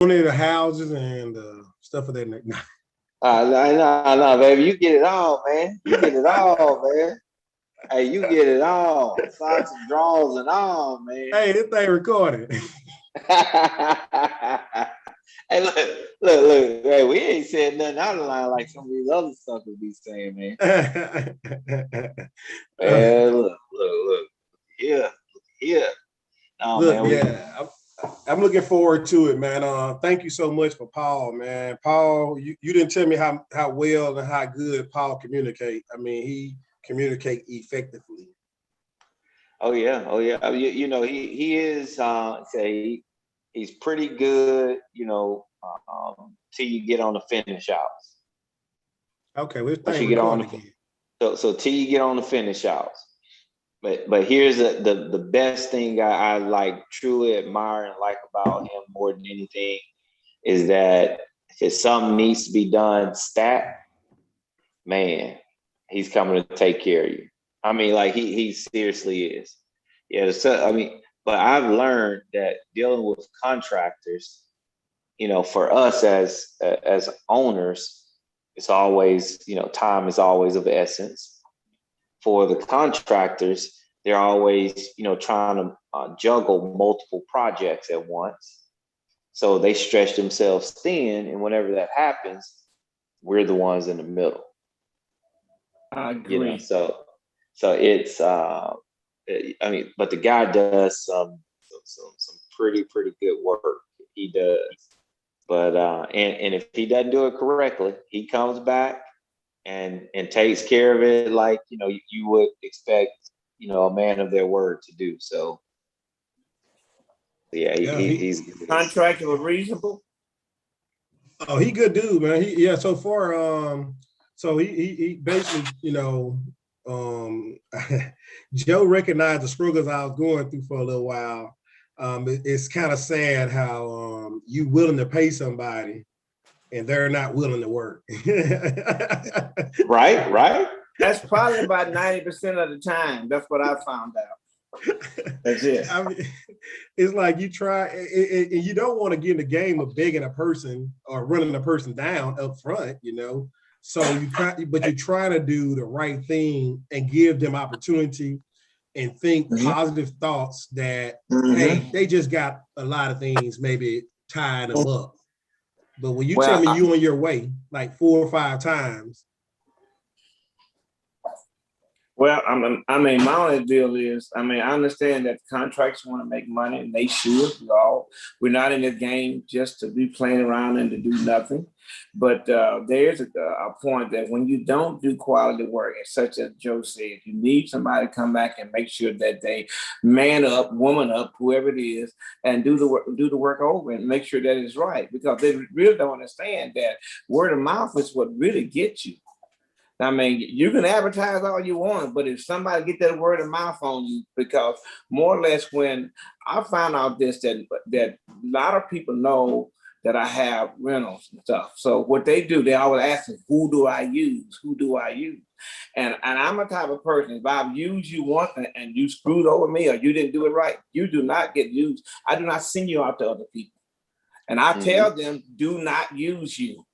Only the houses and stuff of that nature. No, baby, you get it all, man. You get it all, man. Hey, you get it all. Socks and drawers and all, man. Hey, this thing recorded. Hey, look. Hey, we ain't said nothing out of line like some of these other suckers be saying, man. Man, look. Yeah. No, look, man. Yeah. I'm looking forward to it, man. Thank you so much for Paul, man. Paul, you didn't tell me how well and how good Paul communicate. I mean, he communicate effectively. Oh yeah. You know, he is say he's pretty good, you know, till you get on the finish outs. Okay, let's think again. So till you get on the finish outs. But here's the best thing I like, truly admire and like about him more than anything is that if something needs to be done stat, man, he's coming to take care of you. I mean, like he seriously is. Yeah, so I mean, but I've learned that dealing with contractors, you know, for us as owners, it's always, you know, time is always of the essence. For the contractors, they're always, you know, trying to juggle multiple projects at once. So they stretch themselves thin, and whenever that happens, we're the ones in the middle. I agree. You know, so it's I mean, but the guy does some pretty good work. He does. But and if he doesn't do it correctly, he comes back and takes care of it like, you know, you would expect, you know, a man of their word to do. So yeah, he's contract was reasonable. Oh, he good dude, man. So far, so he basically, you know, Joe recognized the struggles I was going through for a little while. It's kind of sad how you willing to pay somebody and they're not willing to work. Right. That's probably about 90% of the time. That's what I found out. That's it. I mean, it's like you try, and you don't want to get in the game of begging a person or running a person down up front, you know. So you try, but you're trying to do the right thing and give them opportunity and think positive thoughts that, hey, they just got a lot of things maybe tying them up. But when you tell me you on your way like 4 or 5 times. Well, I mean, my only deal is, I mean, I understand that contracts want to make money, and they should. We're not in this game just to be playing around and to do nothing. But there's a point that when you don't do quality work, such as Joe said, you need somebody to come back and make sure that they man up, woman up, whoever it is, and do the work over and make sure that it's right. Because they really don't understand that word of mouth is what really gets you. I mean, you can advertise all you want, but if somebody get that word of mouth on you, because more or less when I found out this, that a lot of people know that I have rentals and stuff. So what they do, they always ask me, who do I use? And I'm a type of person, if I've used you once and you screwed over me or you didn't do it right, you do not get used. I do not send you out to other people. And I tell them, do not use you.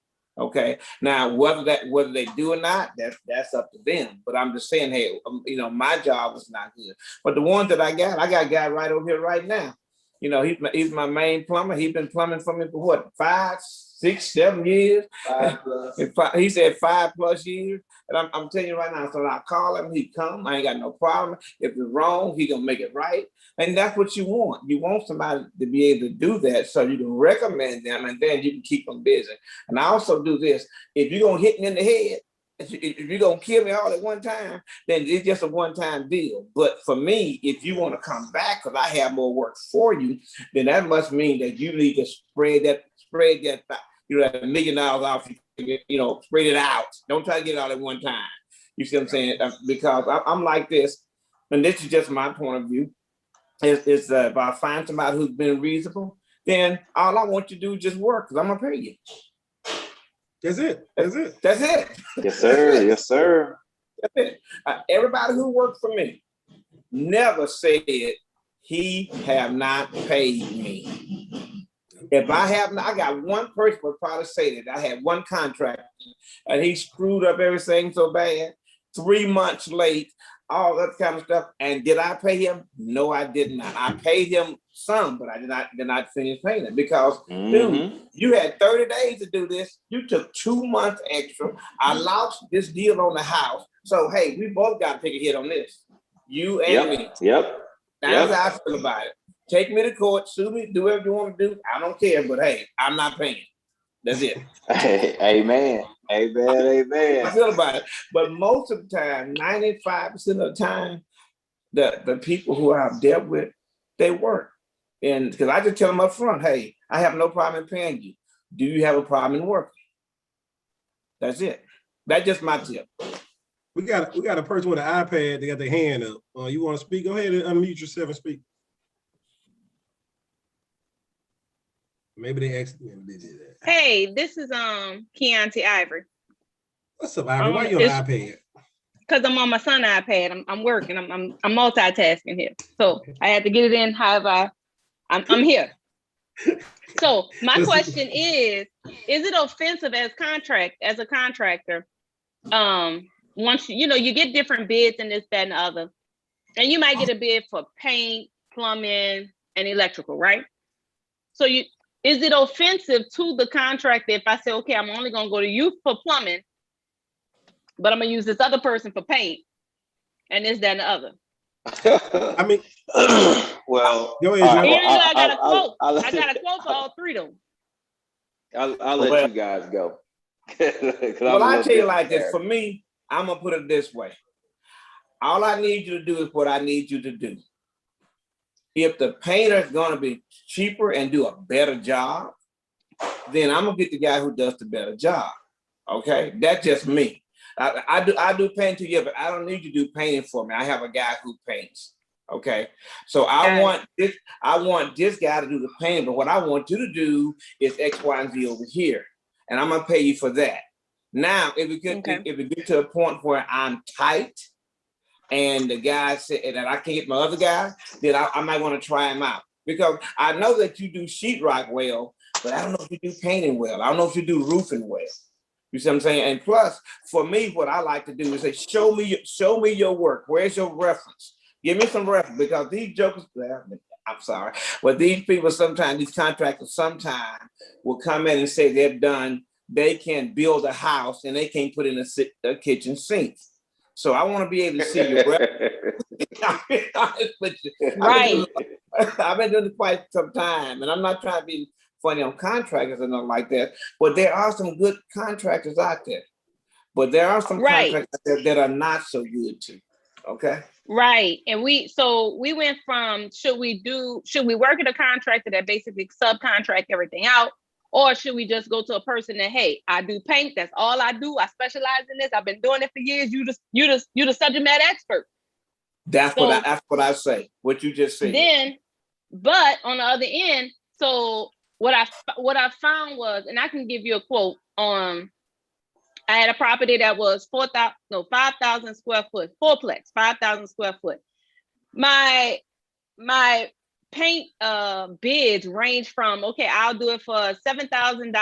Okay. Now, whether they do or not, that's up to them. But I'm just saying, hey, you know, my job was not good. But the ones that I got a guy right over here right now. You know, he's my main plumber. He's been plumbing for me for what, 5, 6, 7 years? 5+. He said 5+ years. And I'm telling you right now, so I call him, he come. I ain't got no problem. If it's wrong, he gonna make it right. And that's what you want. You want somebody to be able to do that so you can recommend them and then you can keep them busy. And I also do this. If you're gonna hit me in the head, if you're gonna kill me all at one time, then it's just a one-time deal. But for me, if you want to come back because I have more work for you, then that must mean that you need to spread that, you know, $1 million off, you know, spread it out. Don't try to get it all at one time. You see what I'm saying? Because I'm like this, and this is just my point of view. Is if I find somebody who's been reasonable, then all I want you to do is just work because I'm gonna pay you. That's it. Yes, sir. Yes, sir. That's it. Everybody who worked for me never said he have not paid me. If I have, I got one person would probably say that I had one contract and he screwed up everything so bad, 3 months late, all that kind of stuff. And did I pay him? No, I did not. I paid him some, but I did not finish paying him because, dude, you had 30 days to do this. You took 2 months extra. I lost this deal on the house. So, hey, we both got to take a hit on this. You and me. That's how I feel about it. Take me to court, sue me, do whatever you want to do. I don't care, but hey, I'm not paying. That's it. Amen. Amen. I feel about it. But most of the time, 95% of the time, the people who I've dealt with, they work. And because I just tell them up front, hey, I have no problem in paying you. Do you have a problem in working? That's it. That's just my tip. We got a person with an iPad. They got their hand up. You want to speak? Go ahead and unmute yourself and speak. Maybe they accidentally did that. Hey, this is Keontae Ivory. What's up, Ivory? Why you on the iPad? Because I'm on my son's iPad. I'm working. I'm multitasking here. So I had to get it in. However, I'm here. So my question is it offensive as a contractor? Once you get different bids and this, that, and the other, and you might get a bid for paint, plumbing, and electrical, right? So is it offensive to the contractor if I say, okay, I'm only going to go to you for plumbing, but I'm going to use this other person for paint and this, that, and the other? I mean, well, go ahead, I got a quote. I got a quote for all three of them. I'll let you guys go. Well, I tell you like this. For me, I'm going to put it this way. All I need you to do is what I need you to do. If the painter is going to be cheaper and do a better job, then I'm going to get the guy who does the better job. Okay? That's just me. I do painting too, but I don't need you to do painting for me. I have a guy who paints. Okay? So I want this guy to do the painting, but what I want you to do is X, Y, and Z over here. And I'm going to pay you for that. Now, if we get to a point where I'm tight, and the guy said that I can't get my other guy, then I might want to try him out. Because I know that you do sheetrock well, but I don't know if you do painting well. I don't know if you do roofing well. You see what I'm saying? And plus, for me, what I like to do is say, show me your work. Where's your reference? Give me some reference, because these jokers, I'm sorry, but these people sometimes, these contractors sometimes will come in and say they can build a house and they can't put in a kitchen sink. So I want to be able to see your reference. Right. I've been doing it quite some time, and I'm not trying to be funny on contractors or nothing like that, but there are some good contractors out there. But there are some contractors that are not so good too. Okay. Right. And we went from should we work at a contractor that basically subcontract everything out, or should we just go to a person that, hey, I do paint, that's all I do, I specialize in this, I've been doing it for years, you the subject matter expert. That's what I say. What you just said. Then, but on the other end, so what I found was, and I can give you a quote on. I had a property that was 5,000 square foot, fourplex, 5,000 square foot. My paint bids range from, okay, I'll do it for $7,000,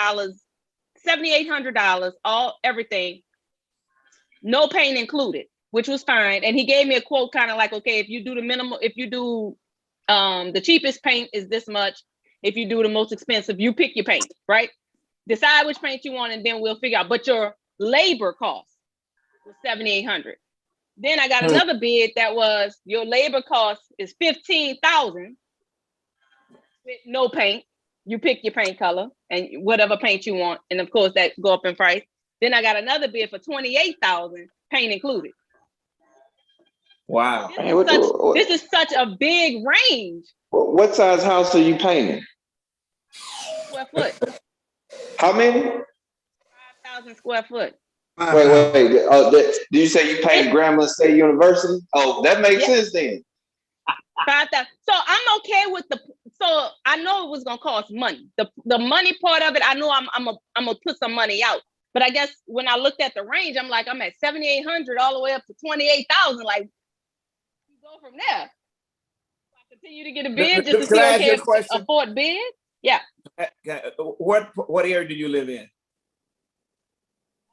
$7,800, everything, no paint included, which was fine. And he gave me a quote kind of like, okay, if you do the minimum, if you do the cheapest paint is this much, if you do the most expensive, you pick your paint, right? Decide which paint you want, and then we'll figure out. But your labor cost was $7,800. Then I got another bid that was your labor cost is $15,000 with no paint. You pick your paint color and whatever paint you want, and of course that go up in price. Then I got another bid for $28,000, paint included. Wow! This is such a big range. What size house are you painting? Square foot. How many? 5,000 square foot. Wait. Did you say you painted Grambling State University? Oh, that makes sense then. 5,000. So I'm okay with so I know it was gonna cost money. The money part of it, I know I'm gonna put some money out. But I guess when I looked at the range, I'm like, I'm at 7,800 all the way up to 28,000. Like, you go from there. I continue to get a bid just to see, okay, if afford bid. Yeah. What area do you live in? I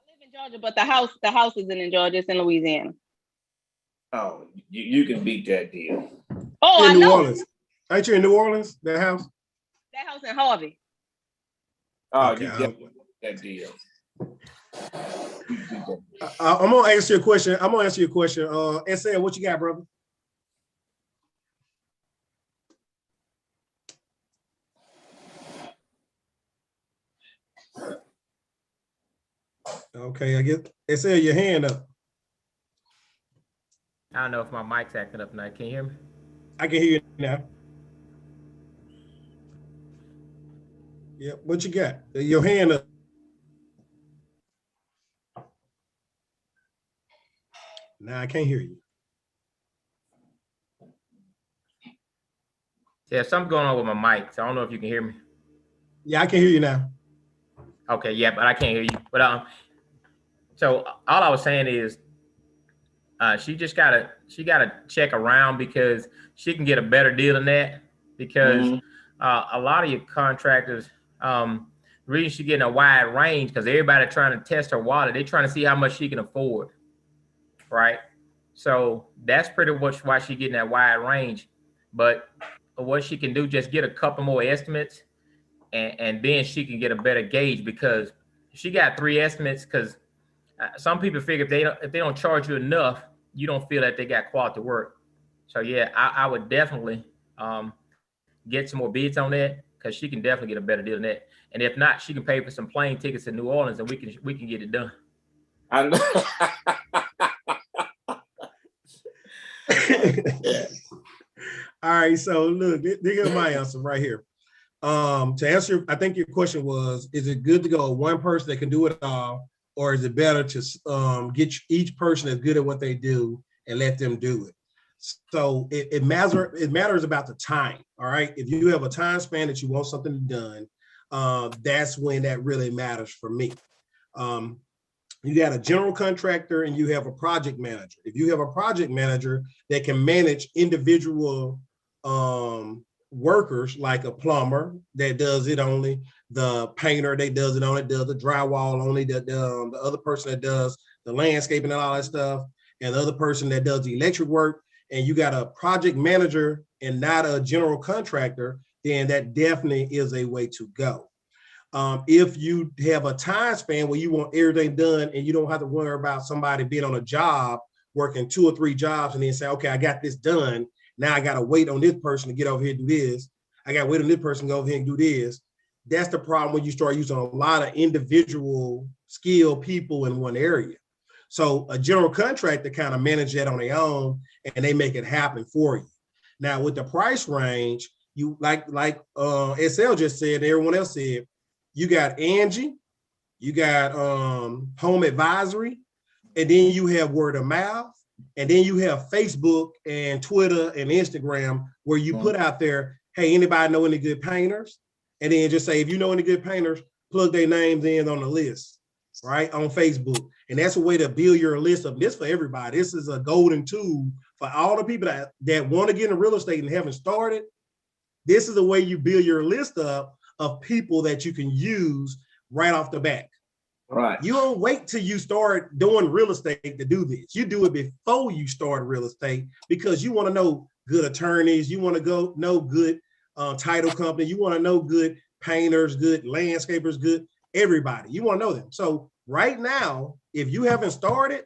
live in Georgia, but the house isn't in Georgia, it's in Louisiana. Oh, you can beat that deal. Oh, in I New know. Orleans. Ain't you in New Orleans, that house? That house in Harvey. Oh, Okay, you get that deal. I'm gonna answer your question. SL, what you got, brother? Okay, I get SL, your hand up. I don't know if my mic's acting up now. Can you hear me? I can hear you now. Yeah, what you got? Your hand up. Nah, I can't hear you. Yeah, something going on with my mic, so I don't know if you can hear me. Yeah, I can hear you now. Okay, yeah, but I can't hear you. But so all I was saying is, she gotta check around because she can get a better deal than that. Because a lot of your contractors, the reason she's getting a wide range because everybody trying to test her wallet. They're trying to see how much she can afford, right? So that's pretty much why she's getting that wide range. But what she can do, just get a couple more estimates, and then she can get a better gauge because she got 3 estimates. Because some people figure if they don't charge you enough, you don't feel that they got quality work. So yeah, I would definitely get some more bids on that because she can definitely get a better deal than that. And if not, she can pay for some plane tickets to New Orleans, and we can get it done. I know. All right, so look, here's my answer right here. To answer, I think your question was, is it good to go with one person that can do it all, or is it better to get each person as good at what they do and let them do it? So it matters about the time. All right, if you have a time span that you want something done, that's when that really matters for me. You got a general contractor and you have a project manager. If you have a project manager that can manage individual workers, like a plumber that does it only, the painter that does it only, does the drywall only, the other person that does the landscaping and all that stuff, and the other person that does the electric work, and you got a project manager and not a general contractor, then that definitely is a way to go. If you have a time span where you want everything done and you don't have to worry about somebody being on a job, working 2 or 3 jobs, and then say, okay, I got this done. Now I got to wait on this person to get over here and do this. I got to wait on this person to go over here and do this. That's the problem when you start using a lot of individual skilled people in one area. So a general contractor kind of manage that on their own and they make it happen for you. Now with the price range, you like SL just said, everyone else said, you got Angie, you got Home Advisory, and then you have word of mouth, and then you have Facebook and Twitter and Instagram where you put out there, hey, anybody know any good painters? And then just say, if you know any good painters, plug their names in on the list, right, on Facebook. And that's a way to build your list of this for everybody. This is a golden tool for all the people that want to get into real estate and haven't started. This is a way you build your list up of people that you can use right off the bat. Right. You don't wait till you start doing real estate to do this. You do it before you start real estate because you want to know good attorneys. You want to know good title company. You want to know good painters, good landscapers, good everybody. You want to know them. So right now, if you haven't started,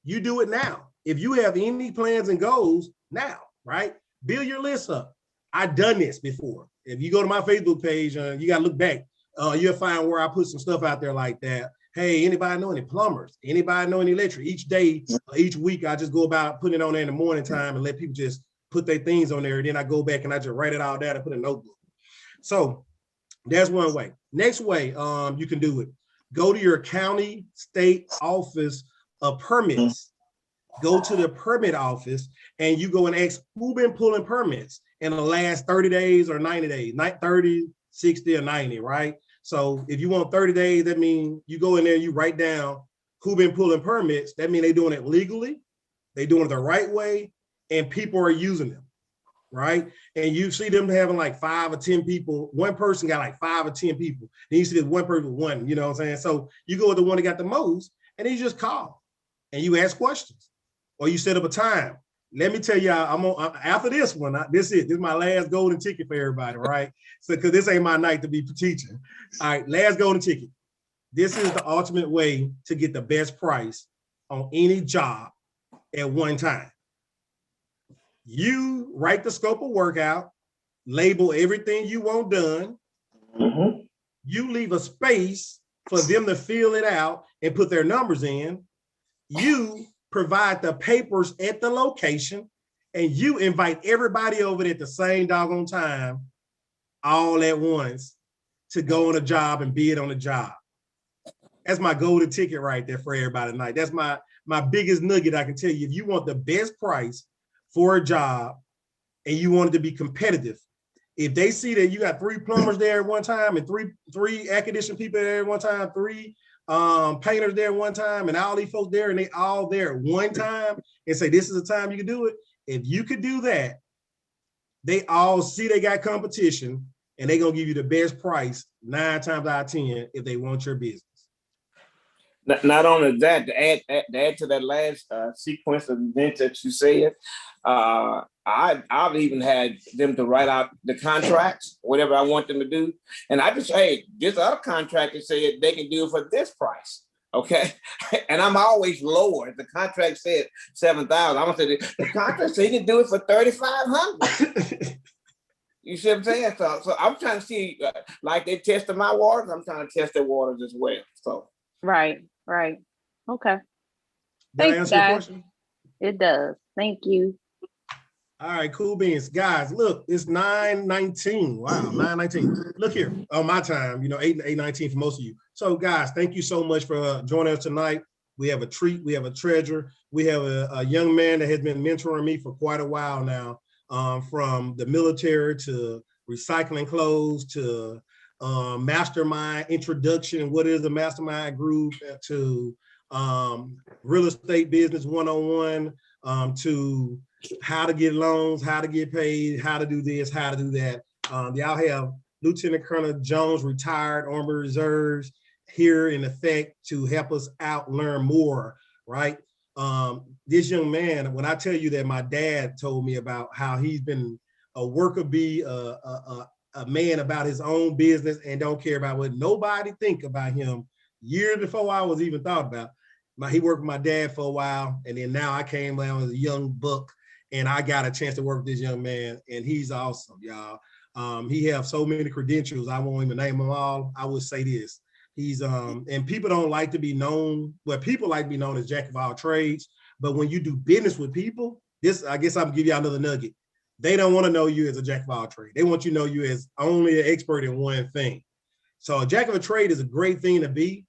you do it now. If you have any plans and goals now, right? Build your list up. I've done this before. If you go to my Facebook page, you got to look back. You'll find where I put some stuff out there like that. Hey, anybody know any plumbers? Anybody know any electric? Each day, each week, I just go about putting it on there in the morning time and let people just put their things on there. And then I go back and I just write it all down and put a notebook. So that's one way. Next way you can do it. Go to your county, state office of permits. Go to the permit office and you go and ask who been pulling permits in the last 30 days or 90 days, 30, 60, or 90, right? So if you want 30 days, that means you go in there, you write down who been pulling permits. That means they doing it legally, they doing it the right way, and people are using them, right? And you see them having like 5 or 10 people. One person got like 5 or 10 people. Then you see this one person with one, you know what I'm saying? So you go with the one that got the most, and then you just call and you ask questions, or you set up a time. Let me tell y'all, after this one, this is my last golden ticket for everybody, right? So, because this ain't my night to be teaching. All right, last golden ticket. This is the ultimate way to get the best price on any job at one time. You write the scope of work out, label everything you want done. Mm-hmm. You leave a space for them to fill it out and put their numbers in. You provide the papers at the location, and you invite everybody over at the same doggone time, all at once, to go on a job and bid on a job. That's my golden ticket right there for everybody tonight. That's my biggest nugget I can tell you. If you want the best price for a job and you want it to be competitive, if they see that you got 3 plumbers there at one time and three air conditioning people there at one time, 3 painters there at one time, and all these folks there, and they all there at one time, and say this is the time you can do it. If you could do that, they all see they got competition, and they're gonna give you the best price 9 times out of 10 if they want your business. Not only that, to add to that last sequence of events that you said, I've even had them to write out the contracts, whatever I want them to do. And I just, hey, this other contractor said they can do it for this price. Okay. And I'm always lower. The contract said 7,000. I'm gonna say the contract said he can do it for 3,500. You see what I'm saying? So I'm trying to see, like they tested my waters, I'm trying to test their waters as well. So Right. Okay. Did I answer your question? It does. Thank you. All right, cool beans. Guys, look, it's 9:19. Wow, 9:19. Look here, on my time, 8:19 for most of you. So guys, thank you so much for joining us tonight. We have a treat, we have a treasure. We have a young man that has been mentoring me for quite a while now, from the military to recycling clothes to Mastermind introduction and what is a Mastermind group, to real estate business 101, to how to get loans, how to get paid, how to do this, how to do that. Y'all have Lieutenant Colonel Jones, retired Army Reserves, here in effect to help us out, learn more, right? This young man, when I tell you that my dad told me about how he's been a worker bee, a man about his own business and don't care about what nobody think about him, years before I was even thought about. He worked with my dad for a while, and then now I came down as a young buck, and I got a chance to work with this young man, and he's awesome, y'all. He have so many credentials, I won't even name them all. I would say this. He's and people don't like to be known, well, people like to be known as jack of all trades, but when you do business with people, this, I guess I'll give you another nugget. They don't want to know you as a jack of all trades. They want you to know you as only an expert in one thing. So a jack of a trade is a great thing to be,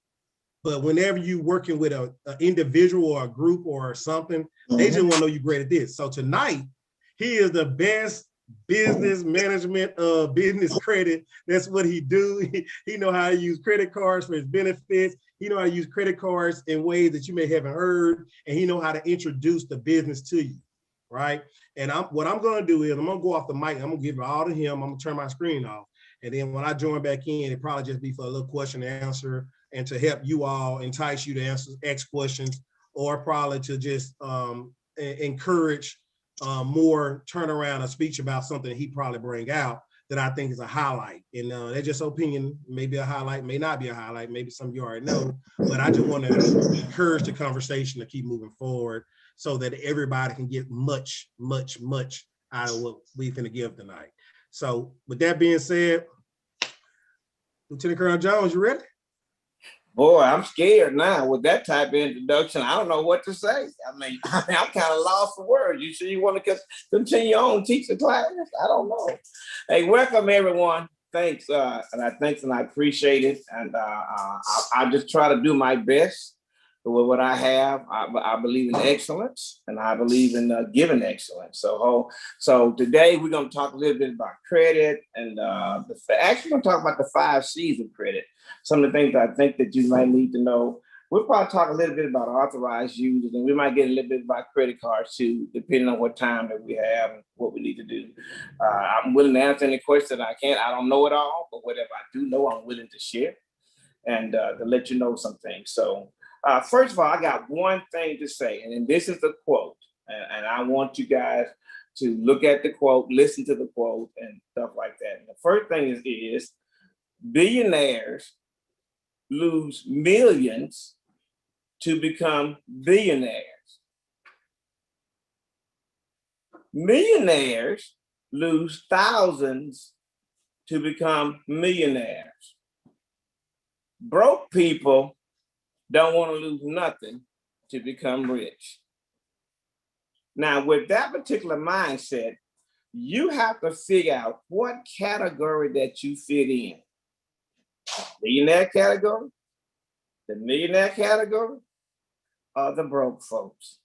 but whenever you're working with an individual or a group or something, they just want to know you're great at this. So tonight, he is the best business management of business credit. That's what he do. He know how to use credit cards for his benefits. He know how to use credit cards in ways that you may haven't heard, and he know how to introduce the business to you, right? And what I'm going to do is I'm going to go off the mic. I'm going to give it all to him. I'm going to turn my screen off. And then when I join back in, it probably just be for a little question and answer and to help you all, entice you to ask questions, or probably to just encourage more turnaround a speech about something he probably bring out that I think is a highlight. And that's just opinion, maybe a highlight, may not be a highlight, maybe some of you already know, but I just want to encourage the conversation to keep moving forward so that everybody can get much, much, much out of what we're going to give tonight. So with that being said, Lieutenant Colonel Jones, you ready? Boy, I'm scared now with that type of introduction. I don't know what to say. I mean, I'm kind of lost for words. You sure you want to continue on, teach the class? I don't know. Hey, welcome everyone. Thanks, and I appreciate it. And I just try to do my best with what I have. I believe in excellence, and I believe in giving excellence. So today we're going to talk a little bit about credit, and actually we're going to talk about the 5 C's of credit. Some of the things I think that you might need to know We'll probably talk a little bit about authorized users, and we might get a little bit about credit cards too, depending on what time that we have and what we need to do. I'm willing to answer any question I can. I don't know it all, but whatever I do know, I'm willing to share and to let you know some things. So first of all, I got one thing to say, and this is the quote, and I want you guys to look at the quote, listen to the quote, and stuff like that. And the first thing is billionaires lose millions to become billionaires. Millionaires lose thousands to become millionaires. Broke people don't want to lose nothing to become rich. Now, with that particular mindset, you have to figure out what category that you fit in. Millionaire category, the millionaire category, or the broke folks.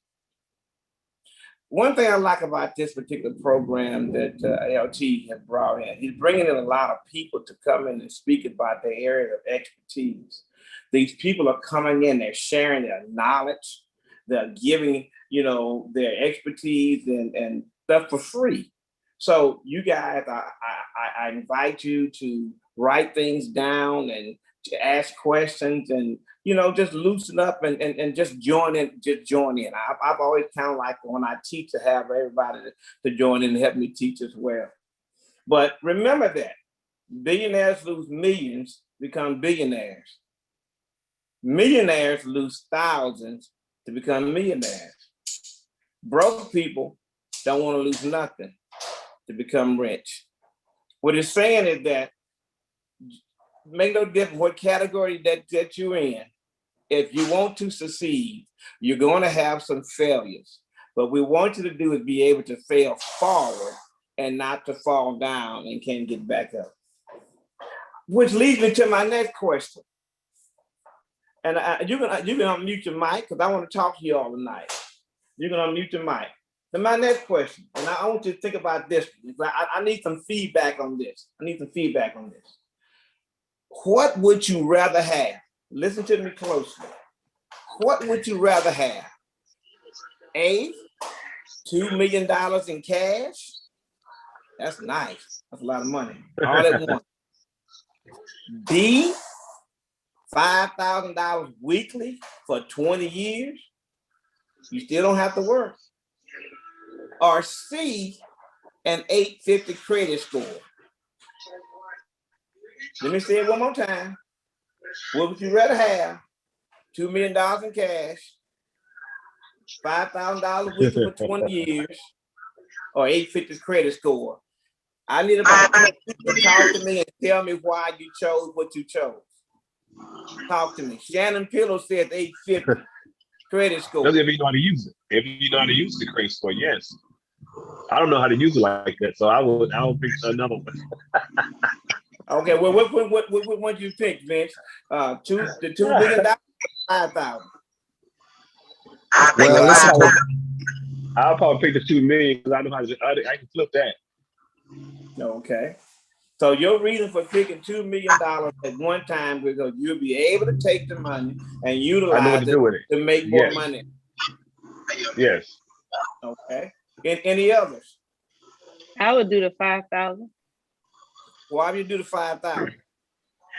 One thing I like about this particular program that LT has brought in, he's bringing in a lot of people to come in and speak about their area of expertise. These people are coming in, they're sharing their knowledge, they're giving, their expertise and stuff for free. So you guys, I invite you to write things down and to ask questions and, just loosen up and just join in. I've always kind of like when I teach to have everybody to join in and help me teach as well. But remember that billionaires lose millions, become billionaires. Millionaires lose thousands to become millionaires. Broke people don't want to lose nothing to become rich. What it's saying is that make no difference what category that you're in. If you want to succeed, you're going to have some failures. But what we want you to do is be able to fail forward and not to fall down and can't get back up. Which leads me to my next question. And you can unmute your mic because I want to talk to you all tonight. You can unmute your mic. Then my next question, and I want you to think about this. I need some feedback on this. What would you rather have? Listen to me closely. What would you rather have? A, $2 million in cash. That's nice. That's a lot of money. All at once. B, $5,000 weekly for 20 years. You still don't have to work. Or C, an 850 credit score. Let me say it one more time. What would you rather have? $2 million in cash, $5,000 weekly for 20 years, or 850 credit score? I need about 10 people to talk to me and tell me why you chose what you chose. Talk to me. Shannon Pillow said 850 credit score. That's if you know how to use it. If you know how to use the credit score, yes. I don't know how to use it like that, so I would pick another one. Okay, well, what would you pick, Vince? The $2 million, 5,000. Well, I'll probably pick the $2 million because I know how to. I can flip that. Okay, so your reason for picking $2 million at one time because you'll be able to take the money and utilize it to make more money. Yes. Okay. Any others? I would do the 5,000. Why would you do the 5,000?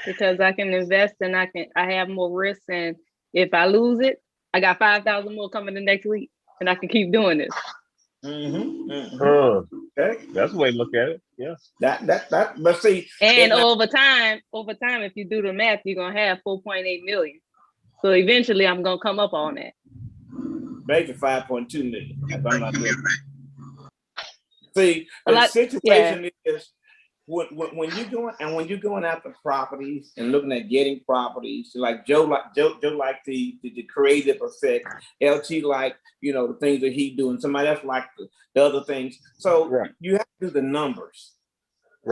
Because I can invest and I have more risk, and if I lose it, I got 5,000 more coming the next week, and I can keep doing this. Okay, that's the way to look at it. Yes. That. But see, and over time, if you do the math, you're gonna have 4.8 million. So eventually, I'm gonna come up on that. Maybe 5.2 million. If I'm not doing it. See, the situation is. When you're going after properties and looking at getting properties, like Joe like the creative effect, LT like the things that he's doing, somebody else like the other things. So you have to do the numbers.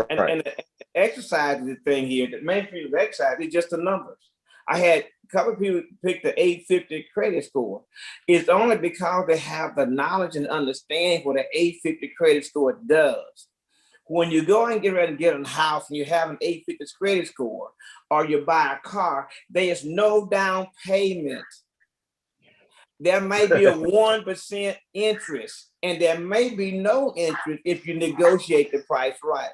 And the exercise is the thing here. The main thing of exercise is just the numbers. I had a couple of people pick the 850 credit score. It's only because they have the knowledge and understanding what an 850 credit score does. When you go and get ready to get a house and you have an 850 credit score, or you buy a car, there's no down payment. There may be a 1% interest, and there may be no interest if you negotiate the price right.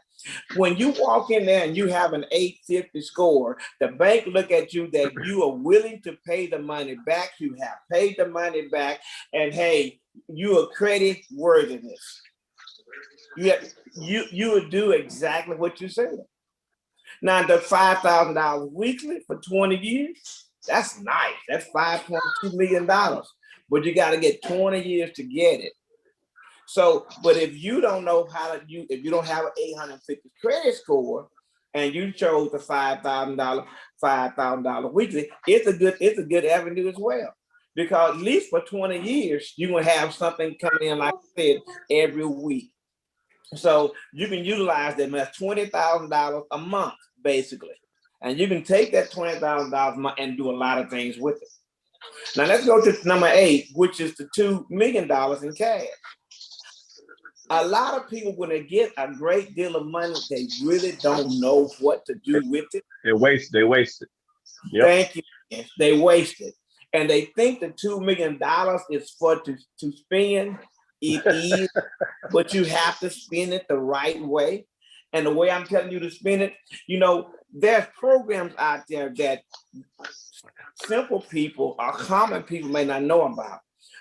When you walk in there and you have an 850 score, the bank look at you that you are willing to pay the money back. You have paid the money back, and hey, you are credit worthiness. You would do exactly what you said. Now the $5,000 weekly for 20 years, that's nice. That's $5.2 million. But you got to get 20 years to get it. So, but if you don't know how to if you don't have an 850 credit score and you chose the $5,000 weekly, it's a good avenue as well. Because at least for 20 years, you're gonna have something coming in, like I said, every week. So you can utilize them as $20,000 a month, basically. And you can take that $20,000 a month and do a lot of things with it. Now let's go to number 8, which is the $2 million in cash. A lot of people, when they get a great deal of money, they really don't know what to do with it. They waste it. Yep. Thank you. They waste it. And they think the $2 million is to spend. It is, but you have to spend it the right way. And the way I'm telling you to spend it, there's programs out there that simple people or common people may not know about.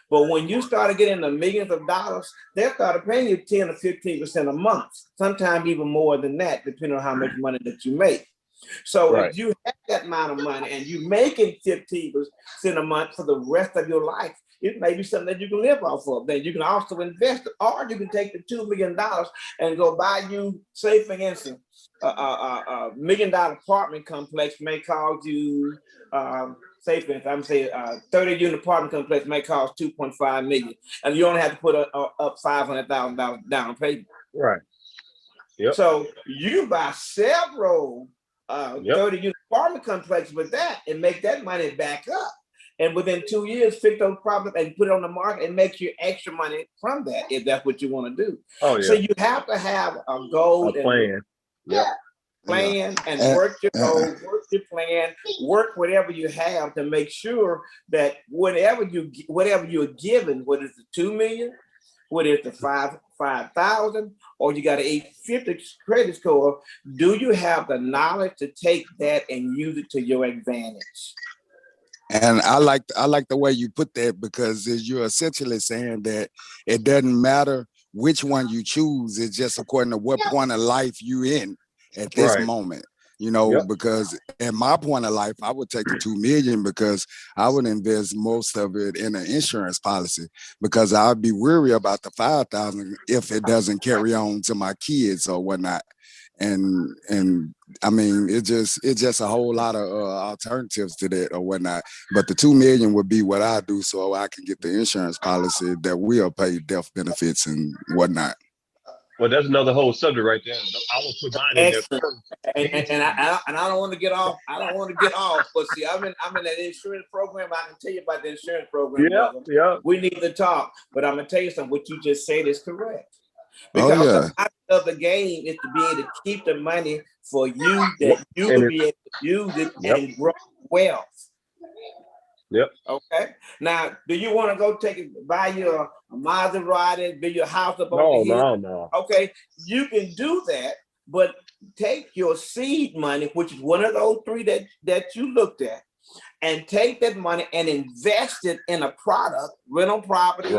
But when you started getting the millions of dollars, they started paying you 10 or 15% a month, sometimes even more than that, depending on how much money that you make. So if you have that amount of money and you're making 15% a month for the rest of your life, it may be something that you can live off of. Then you can also invest it, or you can take the $2 million and go buy you, say for instance, a $1 million apartment complex may cost you, say for instance, I'm saying 30-unit apartment complex may cost $2.5 million, and you only have to put up $500,000 down payment. Right. Yep. So you buy several 30-unit apartment complexes with that and make that money back up. And within 2 years, fix those problems and put it on the market and make your extra money from that, if that's what you want to do. Oh, yeah. So you have to have a goal, a plan. Plan and work your goal, work your plan, work whatever you have to make sure that whatever you're given, whether it's the 2 million, whether it's the 5,000, or you got an 850 credit score, do you have the knowledge to take that and use it to your advantage? And I like the way you put that, because you're essentially saying that it doesn't matter which one you choose. It's just according to what point of life you're in at this moment. Because at my point of life, I would take the 2 million because I would invest most of it in an insurance policy, because I'd be worried about the 5,000 if it doesn't carry on to my kids or whatnot. And I mean, it's just a whole lot of alternatives to that or whatnot. But the 2 million would be what I do, so I can get the insurance policy that will pay death benefits and whatnot. Well, that's another whole subject right there. I will put mine in there first. And I don't want to get off. But see, I'm in that insurance program. I can tell you about the insurance program. Yeah. We need to talk, but I'm gonna tell you something. What you just said is correct. Because the part of the game is to be able to keep the money for you, that you will be able to use it and grow wealth. Yep. Okay. Now, do you want to go buy your Maserati, build your house up over here? No. Okay, you can do that, but take your seed money, which is one of those 3 that you looked at, and take that money and invest it in a product, rental properties,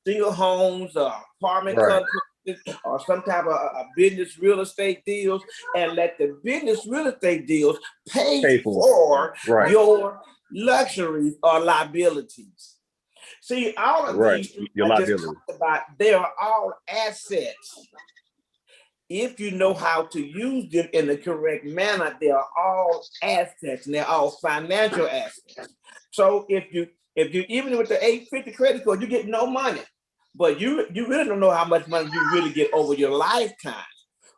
single homes, apartment complexes, or some type of business real estate deals, and let the business real estate deals pay for your luxuries or liabilities. See, all of these I just talked about, they are all assets. If you know how to use them in the correct manner, they are all assets, and they're all financial assets. So if you even with the 850 credit score, you get no money, but you really don't know how much money you really get over your lifetime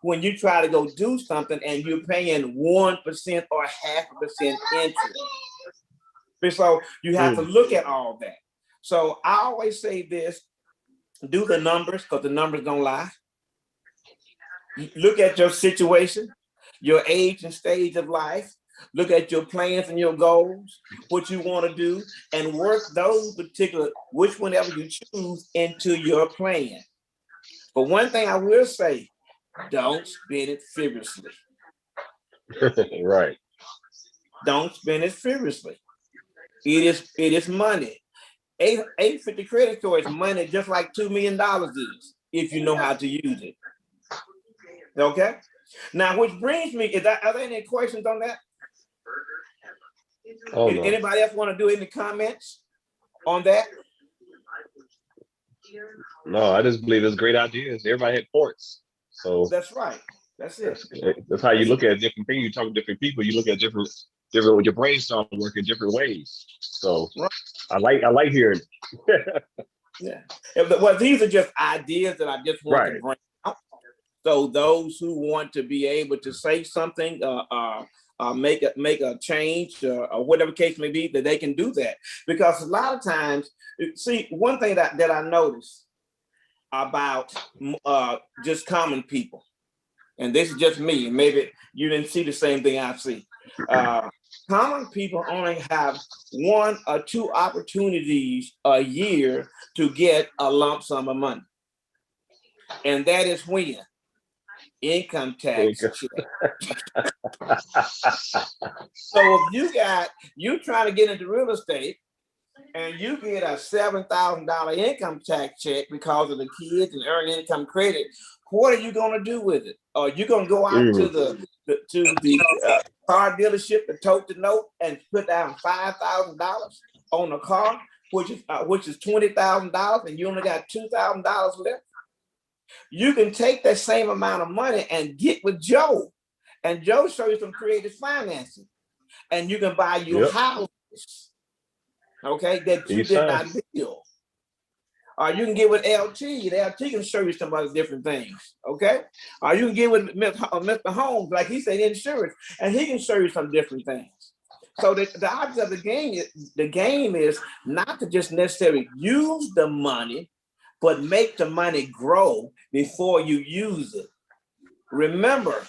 when you try to go do something and you're paying 1% or 0.5% interest. So you have to look at all that. So I always say this: do the numbers, because the numbers don't lie. Look at your situation, your age and stage of life. Look at your plans and your goals, what you want to do, and work those particular, which whenever you choose, into your plan. But one thing I will say, don't spend it frivolously. Right. Don't spend it frivolously. It is money. 850 credit score is money, just like $2 million is, if you know how to use it. Okay. Now, which brings me, are there any questions on that? Oh, no. Anybody else want to do any comments on that? No, I just believe it's great ideas. Everybody had ports. So that's right. That's it. That's how you look at different things. You talk to different people, you look at different with your brain start to work in different ways. So right. I like hearing it. Yeah. Well, these are just ideas that I just want to bring out. So those who want to be able to say something, make a change, or whatever case may be, that they can do that. Because a lot of times, see, one thing that I noticed about just common people, and this is just me, and maybe you didn't see the same thing I see. Common people only have 1 or 2 opportunities a year to get a lump sum of money. And that is when? Income tax check. So if you're trying to get into real estate and you get a $7,000 income tax check because of the kids and earned income credit, what are you going to do with it? Are you going to go out to the car dealership and tote the note and put down $5,000 on a car, which is $20,000, and you only got $2,000 left? You can take that same amount of money and get with Joe, and Joe show you some creative financing, and you can buy you houses, okay, that you did not build. Or you can get with LT. LT can show you some other different things, okay? Or you can get with Mr. Holmes, like he said, insurance, and he can show you some different things. So the object of the game is not to just necessarily use the money, but make the money grow before you use it. Remember,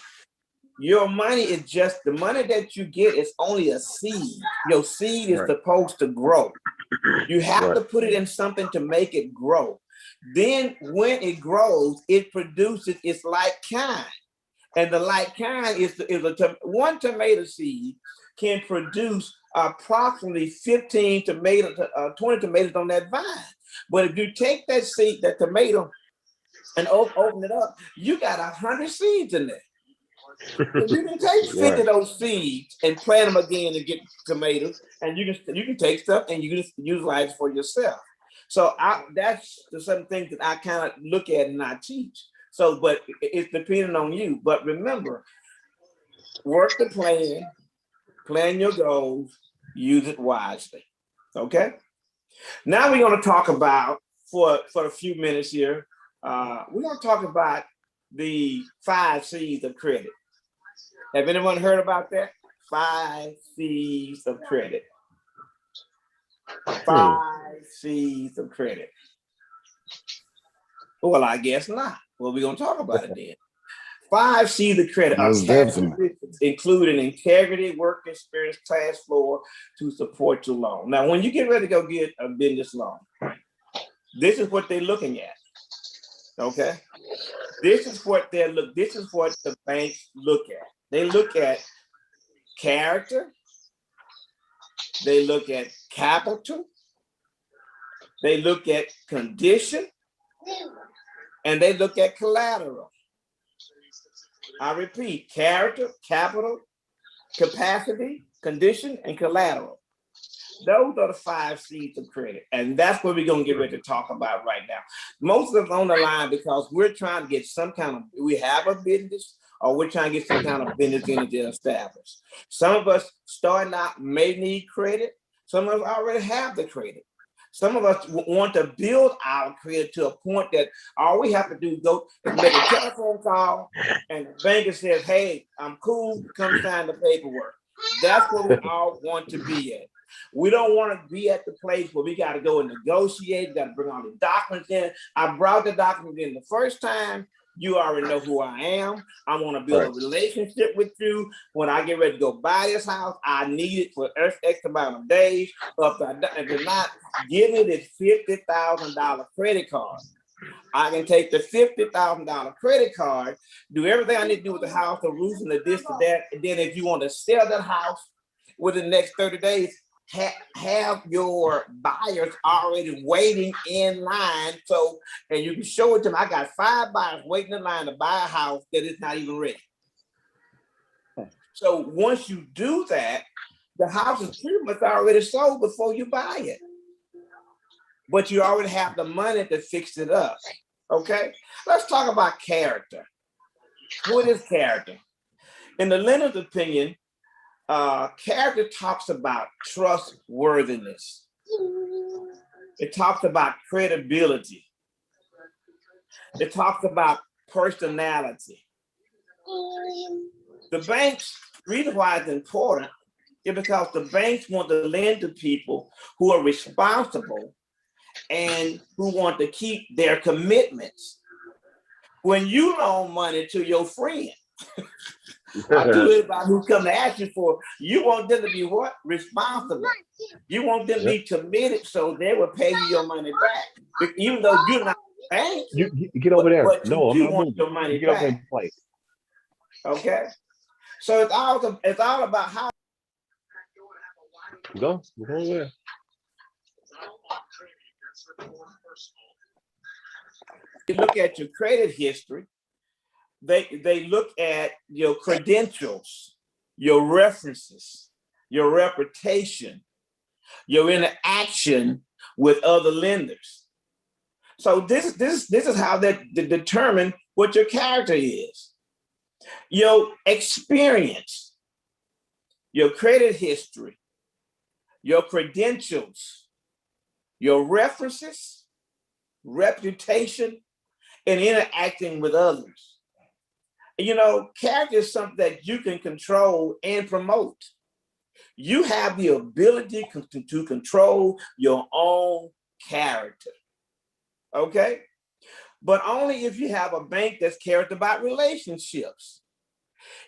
your money is just, the money that you get is only a seed. Your seed is supposed to grow. You have to put it in something to make it grow. Then when it grows, it produces its like kind. And the like kind is one tomato seed can produce approximately 15 tomatoes, 20 tomatoes on that vine. But if you take that seed, that tomato, and open it up, you got 100 seeds in there. So you can take 50 of those seeds and plant them again and get tomatoes, and you can take stuff and you can just utilize it for yourself. So that's the certain things that I kind of look at and I teach. So, but it's depending on you. But remember, work the plan your goals, use it wisely. Okay. Now we're going to talk about, for a few minutes here, we're going to talk about the 5 C's of credit. Have anyone heard about that? 5 C's of credit. 5 C's of credit. Well, I guess not. Well, we're going to talk about it then. 5 C's of credit are characteristics including integrity, work experience, cash flow to support your loan. Now, when you get ready to go get a business loan, this is what they're looking at. Okay, this is what the banks look at. They look at character, they look at capital, they look at condition, and they look at collateral. I repeat, character, capital, capacity, condition, and collateral. Those are the 5 C's of credit. And that's what we're going to get ready to talk about right now. Most of us on the line because we're trying to get we have a business, or we're trying to get some kind of business entity established. Some of us starting out may need credit. Some of us already have the credit. Some of us want to build our credit to a point that all we have to do is go and make a telephone call, and the banker says, hey, I'm cool, come sign the paperwork. That's where we all want to be at. We don't want to be at the place where we got to go and negotiate, got to bring all the documents in. I brought the documents in the first time. You already know who I am. I want to build a relationship with you. When I get ready to go buy this house, I need it for X amount of days. If not, give me this $50,000 credit card. I can take the $50,000 credit card, do everything I need to do with the house, the roof, and the this, and that. And then if you want to sell that house within the next 30 days, have your buyers already waiting in line. So, and you can show it to them. I got 5 buyers waiting in line to buy a house that is not even ready. So once you do that, the house is pretty much already sold before you buy it. But you already have the money to fix it up. Okay, let's talk about character. What is character? In the lender's opinion, character talks about trustworthiness. It talks about credibility. It talks about personality. The banks, reason why it's important is because the banks want to lend to people who are responsible and who want to keep their commitments. When you loan money to your friend, or to anybody who come to ask you for, you want them to be what? Responsible. You want them to be committed so they will pay you your money back. Even though you're not a bank, you get over there. But No, I'm you not want moving. your money Get back. over and play. Okay. So it's all about how Go over there. you look at your credit history. They look at your credentials, your references, your reputation, your interaction with other lenders. So this is how they determine what your character is. Your experience, your credit history, your credentials, your references, reputation, and interacting with others. You know, character is something that you can control and promote. You have the ability to control your own character. Okay? But only if you have a bank that's cared about relationships.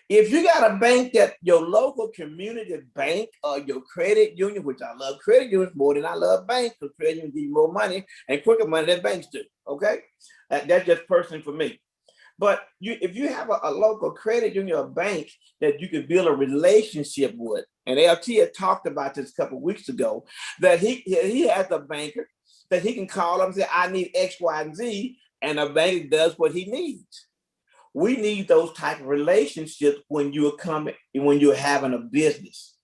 If you got a bank that your local community bank or your credit union, which I love credit unions more than I love banks, because credit unions give you more money and quicker money than banks do. Okay? That's just personally for me. But if you have a local credit union or bank that you can build a relationship with, and LT had talked about this a couple of weeks ago, that he has a banker that he can call up and say, I need X, Y, and Z, and a bank does what he needs. We need those type of relationships when you're having a business.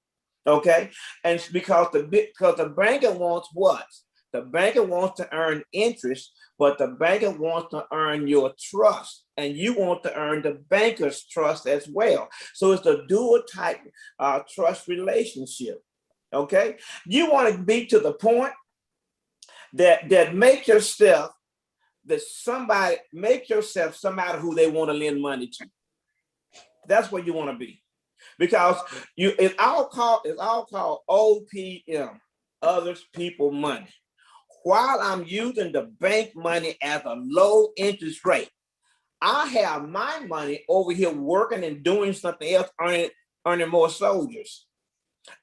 Okay? And because the banker wants what? The banker wants to earn interest, but the banker wants to earn your trust, and you want to earn the banker's trust as well. So it's a dual type trust relationship. Okay, you want to be to the point that make yourself somebody who they want to lend money to. That's what you want to be, because it's all called OPM, others, people, money. While I'm using the bank money as a low interest rate, I have my money over here working and doing something else, earning more soldiers.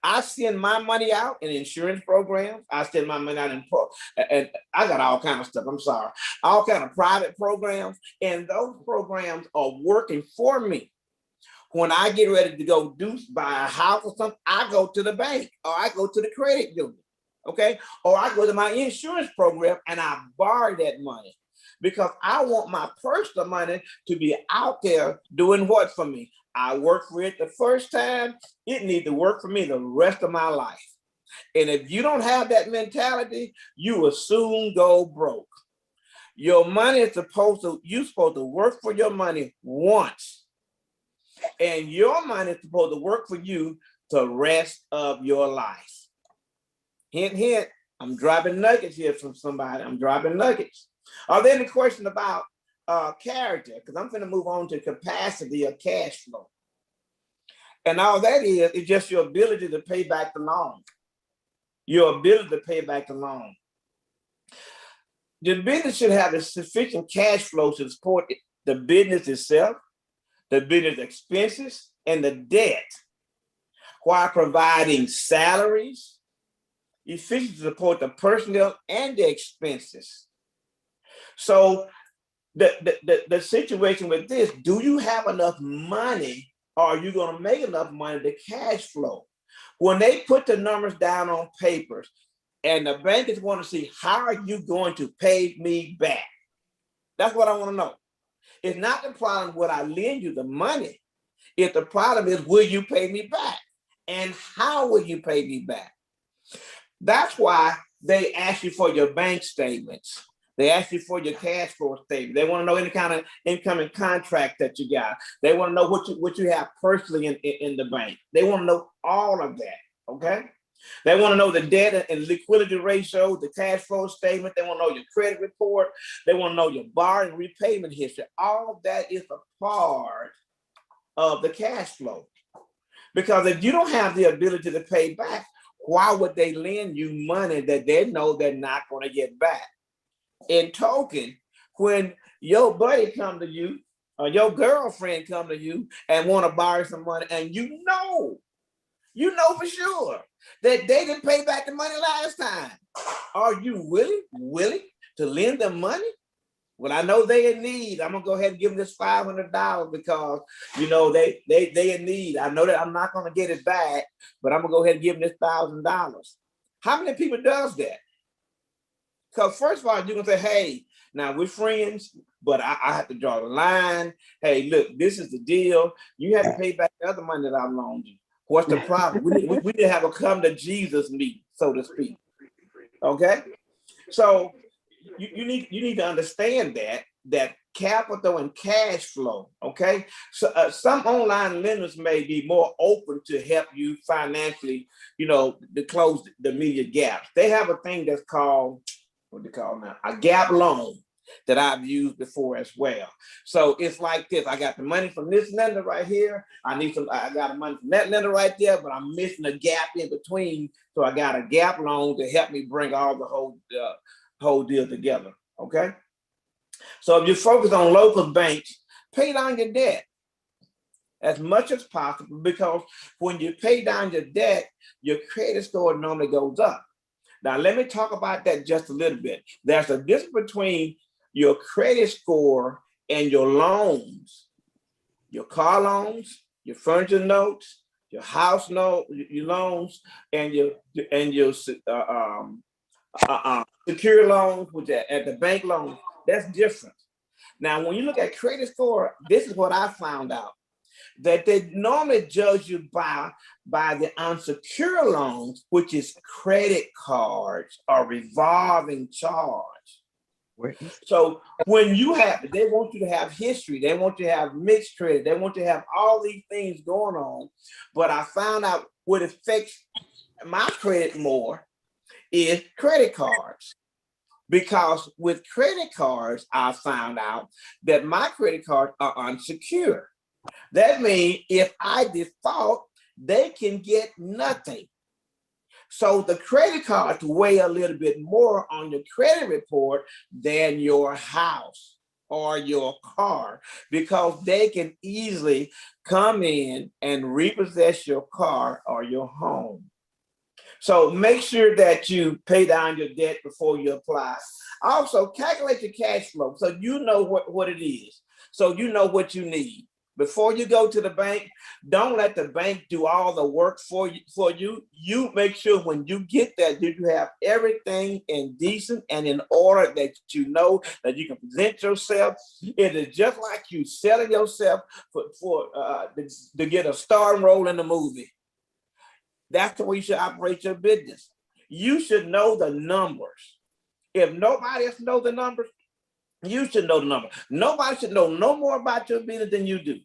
I send my money out in insurance programs. I send my money out and I got all kind of stuff. I'm sorry, all kind of private programs, and those programs are working for me. When I get ready to go buy a house or something, I go to the bank or I go to the credit union. Okay, or I go to my insurance program and I borrow that money because I want my personal money to be out there doing what for me? I work for it the first time, it needs to work for me the rest of my life. And if you don't have that mentality, you will soon go broke. Your money is you're supposed to work for your money once. And your money is supposed to work for you the rest of your life. Hint, hint, I'm dropping nuggets here from somebody. I'm dropping nuggets. Are there any questions about character? Because I'm going to move on to capacity of cash flow. And all that is just your ability to pay back the loan. Your ability to pay back the loan. The business should have a sufficient cash flow to support the business itself, the business expenses, and the debt, while providing salaries, efficiency to support the personnel and the expenses. So the situation with this, do you have enough money, or are you going to make enough money to cash flow? When they put the numbers down on papers and the bankers want to see, how are you going to pay me back? That's what I want to know. It's not the problem would I lend you the money. If the problem is, will you pay me back? And how will you pay me back? That's why they ask you for your bank statements. They ask you for your cash flow statement. They want to know any kind of incoming contract that you got. They want to know what you have personally in the bank. They want to know all of that, okay? They want to know the debt and liquidity ratio, the cash flow statement. They want to know your credit report. They want to know your borrowing repayment history. All of that is a part of the cash flow. Because if you don't have the ability to pay back, why would they lend you money that they know they're not going to get back? In token, when your buddy come to you or your girlfriend come to you and want to borrow some money, and you know for sure that they didn't pay back the money last time, are you willing to lend them money? Well, I know they in need. I'm gonna go ahead and give them this $500 because they in need. I know that I'm not gonna get it back, but I'm gonna go ahead and give them this $1,000. How many people does that? Because first of all, you're gonna say, hey, now we're friends, but I have to draw the line. Hey, look, this is the deal. You have to pay back the other money that I loaned you. What's the problem? We need to have a come to Jesus meet, so to speak. Okay, so you need to understand that capital and cash flow. Okay, so some online lenders may be more open to help you financially, to close the immediate gaps. They have a thing that's called, what they call now, a gap loan, that I've used before as well. So it's like this: I got the money from this lender right here. I got the money from that lender right there, but I'm missing a gap in between. So I got a gap loan to help me bring all the whole deal together. Okay. So if you focus on local banks, pay down your debt as much as possible, because when you pay down your debt, your credit score normally goes up. Now, let me talk about that just a little bit. There's a difference between your credit score and your loans, your car loans, your furniture notes, your house note, your loans, and your secure loans, which are at the bank loans. That's different. Now, when you look at credit score, this is what I found out, that they normally judge you by the unsecured loans, which is credit cards or revolving charge. So when they want you to have history, they want you to have mixed credit, they want you to have all these things going on. But I found out what affects my credit more is credit cards. Because with credit cards, I found out that my credit cards are unsecured. That means if I default, they can get nothing. So the credit cards weigh a little bit more on your credit report than your house or your car, because they can easily come in and repossess your car or your home. So make sure that you pay down your debt before you apply. Also, calculate your cash flow so you know what it is. So you know what you need. Before you go to the bank, don't let the bank do all the work for you. You make sure when you get there, you have everything in decent and in order, that you know that you can present yourself. It is just like you selling yourself to get a starring role in the movie. That's the way you should operate your business. You should know the numbers. If nobody else knows the numbers, you should know the number. Nobody should know no more about your business than you do.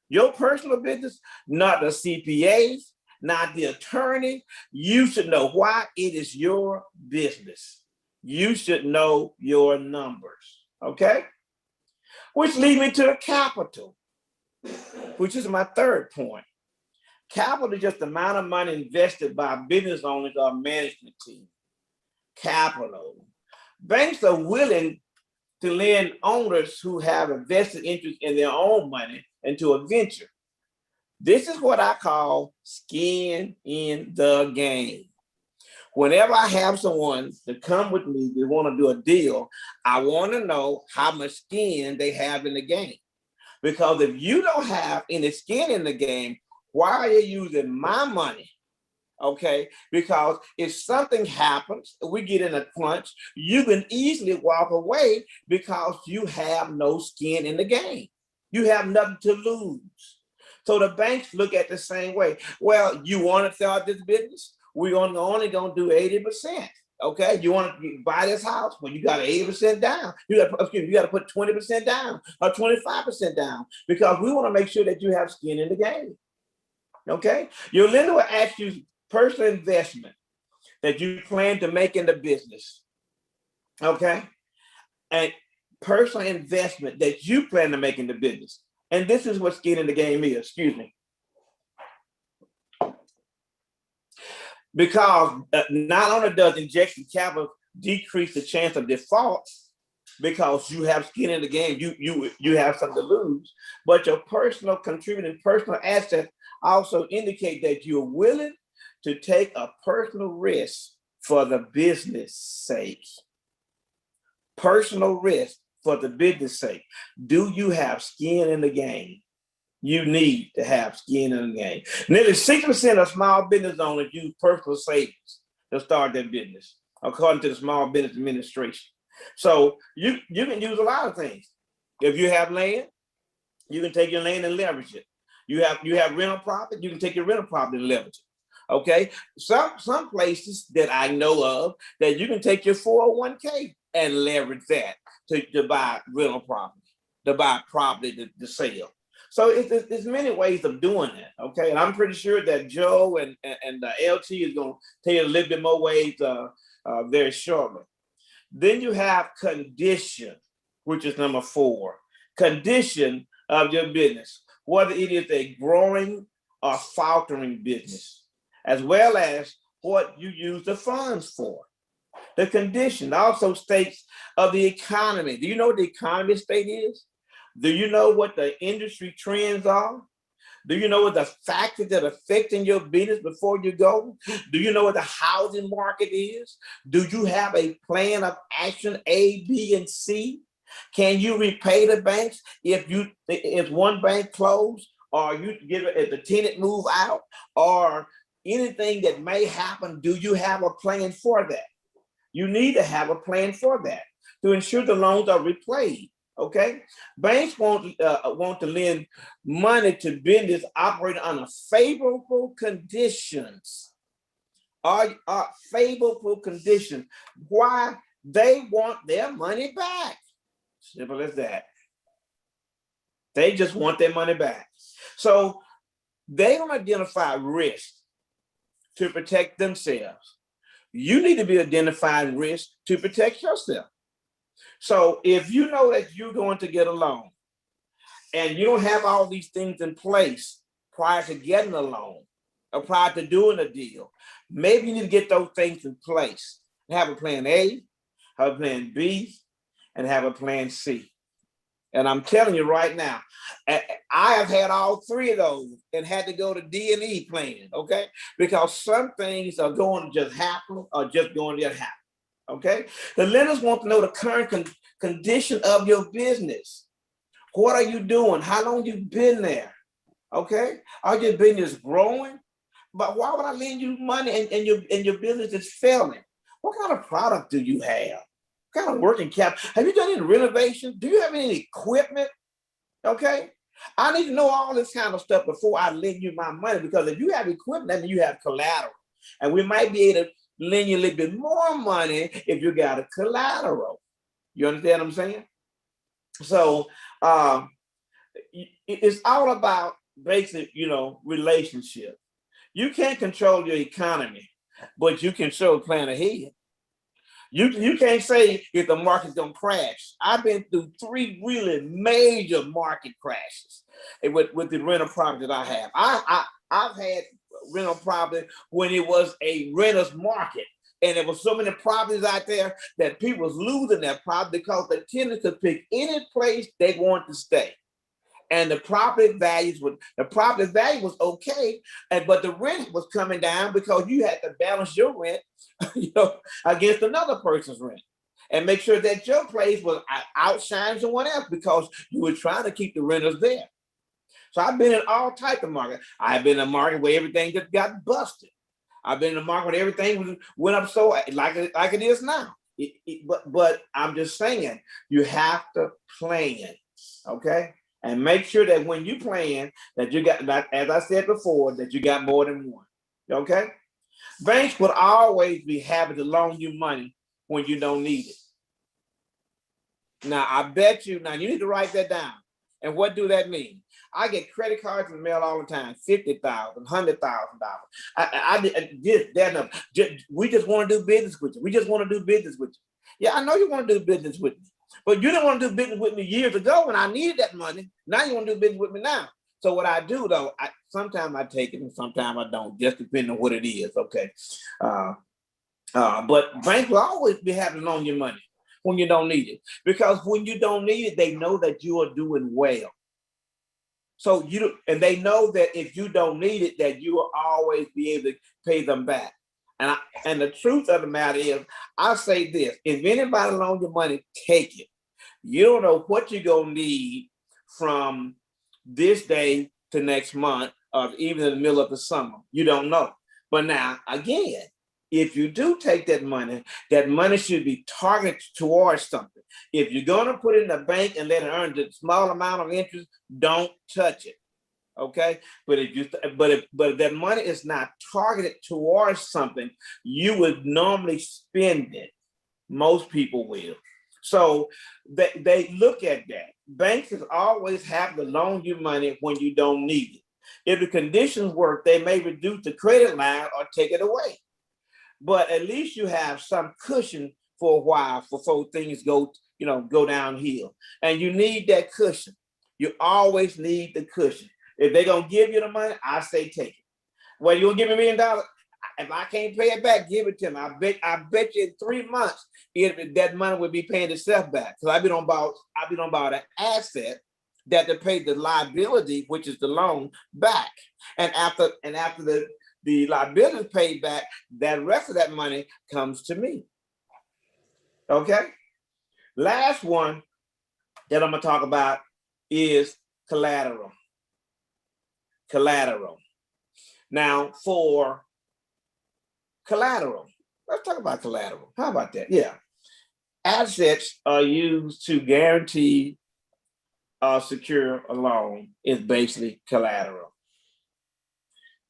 Your personal business, not the CPAs, not the attorney. You should know why. It is your business. You should know your numbers, okay? Which leads me to the capital, which is my third point. Capital is just the amount of money invested by business owners or management team. Capital. Banks are willing to lend owners who have a vested interest in their own money into a venture. This is what I call skin in the game. Whenever I have someone to come with me, they want to do a deal, I want to know how much skin they have in the game. Because if you don't have any skin in the game, why are you using my money? Okay, because if something happens, we get in a crunch, you can easily walk away because you have no skin in the game. You have nothing to lose. So the banks look at the same way. Well, you want to start this business? We're only going to do 80%. Okay, you want to buy this house? Well, you got 80% down. You got to put 20% down or 25% down because we want to make sure that you have skin in the game. Okay, your lender will ask you personal investment that you plan to make in the business. Okay, and personal investment that you plan to make in the business. And this is what skin in the game is. Excuse me. Because not only does injection capital decrease the chance of default because you have skin in the game, you have something to lose, but your personal contributing personal assets also indicate that you're willing to take a personal risk for the business sake. Personal risk for the business sake. Do you have skin in the game? You need to have skin in the game. Nearly 60% of small business owners use personal savings to start their business, according to the Small Business Administration. So you can use a lot of things. If you have land, you can take your land and leverage it. You have rental property, you can take your rental property and leverage it. Okay. Some places that I know of that you can take your 401k and leverage that to buy rental property, to buy property to sell. So there's many ways of doing that, okay? And I'm pretty sure that Joe and LT is going to tell you a little bit more ways very shortly. Then you have condition, which is number 4. Condition of your business, whether it is a growing or faltering business, as well as what you use the funds for. The condition also states of the economy. Do you know what the economy state is? Do you know what the industry trends are? Do you know what the factors that are affecting your business before you go? Do you know what the housing market is? Do you have a plan of action A, B, and C? Can you repay the banks if one bank closed, or you give it if the tenant move out, or anything that may happen? Do you have a plan for that? You need to have a plan for that to ensure the loans are repaid. Okay, banks want to lend money to business operating under favorable conditions. Are favorable conditions? Why? They want their money back. Simple as that. They just want their money back. So they don't identify risk to protect themselves. You need to be identifying risk to protect yourself. So if you know that you're going to get a loan and you don't have all these things in place prior to getting a loan or prior to doing a deal, maybe you need to get those things in place. Have a plan A, have a plan B, and have a plan C. And I'm telling you right now, I have had all 3 of those and had to go to D&E plan, okay? Because some things are going to just happen or just going to happen. Okay, the lenders want to know the current condition of your business. What are you doing? How long you been there? Okay, are your business growing? But why would I lend you money and your business is failing? What kind of product do you have? What kind of working capital? Have you done any renovation? Do you have any equipment? Okay, I need to know all this kind of stuff before I lend you my money, because if you have equipment, then you have collateral, and we might be able to lend you a little bit more money if you got a collateral. You understand what I'm saying? So it's all about basic, relationship. You can't control your economy, but you can show a plan ahead. You can't say if the market's gonna crash. I've been through 3 really major market crashes with the rental property that I have. I've had rental property when it was a renter's market, And there were so many properties out there that people was losing their property because they tended to pick any place they wanted to stay. And the property value was okay, but the rent was coming down because you had to balance your rent, against another person's rent, and make sure that your place was outshining someone else because you were trying to keep the renters there. So I've been in all types of markets. I've been in a market where everything just got busted. I've been in a market where everything went up so like it is now. But I'm just saying, you have to plan, okay? And make sure that when you plan, that you got, as I said before, that you got more than one, okay? Banks will always be happy to loan you money when you don't need it. Now, I bet you, you need to write that down. And what do that mean? I get credit cards in the mail all the time, $50,000, $100,000. We just want to do business with you. We just want to do business with you. Yeah, I know you want to do business with me, but you didn't want to do business with me years ago when I needed that money. Now you want to do business with me now. So what I do though, sometimes I take it and sometimes I don't, just depending on what it is. Okay, but banks will always be happy to loan you money when you don't need it, because when you don't need it, they know that you are doing well. So and they know that if you don't need it, that you will always be able to pay them back. And the truth of the matter is, I say this: if anybody loans you money, take it. You don't know what you're gonna need from this day to next month, or even in the middle of the summer. You don't know. But now, again, if you do take that money should be targeted towards something. If you're gonna put it in the bank and let it earn the small amount of interest, don't touch it. Okay, but if that money is not targeted towards something, you would normally spend it. Most people will. So they look at that. Banks is always have to loan you money when you don't need it. If the conditions work, they may reduce the credit line or take it away. But at least you have some cushion for a while before things go downhill. And you need that cushion. You always need the cushion. If they're gonna give you the money, I say take it. Well, you'll give me $1 million. If I can't pay it back, give it to me. I bet you in 3 months, that money would be paying itself back. Because I've been on about an asset that to pay the liability, which is the loan, back. And after the liability is paid back, that rest of that money comes to me. Okay. Last one that I'm gonna talk about is collateral. Collateral. Now, for collateral, let's talk about collateral. How about that? Yeah. Assets are used to guarantee or secure a loan is basically collateral.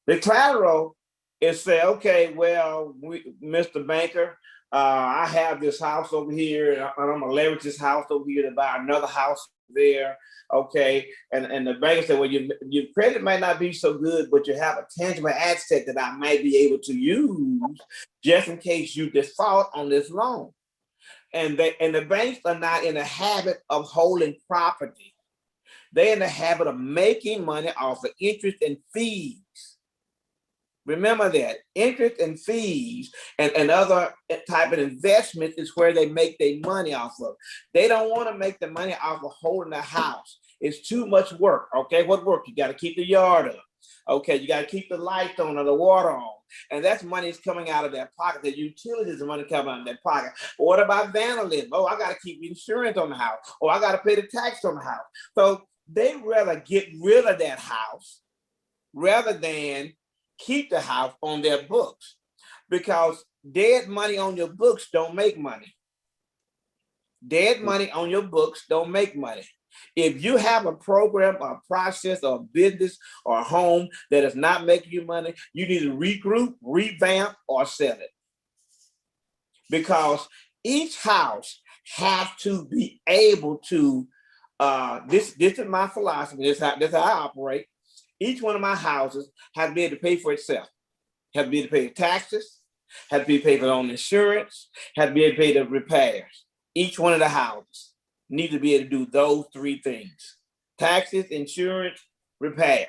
The collateral is say, okay, well, Mr. Banker, I have this house over here, and I'm gonna leverage this house over here to buy another house there. Okay, and the banker said, well, your credit might not be so good, but you have a tangible asset that I might be able to use just in case you default on this loan. And the banks are not in the habit of holding property. They're in the habit of making money off of interest and fees. Remember that interest and fees and other type of investments is where they make their money off of. They don't want to make the money off of holding the house. It's too much work. Okay, what work? You got to keep the yard up. Okay, you got to keep the lights on or the water on. And that's money is coming out of their pocket. The utilities are money coming out of their pocket. But what about vandalism? Oh, I got to keep insurance on the house. Or I got to pay the tax on the house. So they rather get rid of that house rather than keep the house on their books, because dead money on your books don't make money. Dead money on your books don't make money. If you have a program or a process or a business or a home that is not making you money, you need to regroup, revamp, or sell it. Because each house has to be able to, this is my philosophy, this is how I operate. Each one of my houses has to be able to pay for itself. Has to be able to pay the taxes, has to be able to pay for their own insurance, has to be able to pay the repairs. Each one of the houses need to be able to do those 3 things: taxes, insurance, repairs.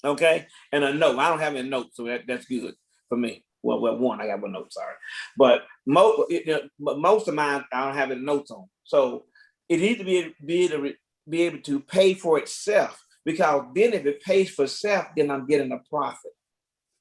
Okay? And a note. I don't have a note, so that's good for me. Well, one, I got one note, sorry. But most of mine, I don't have any notes on. So it needs to be able to pay for itself, because then if it pays for itself, then I'm getting a profit.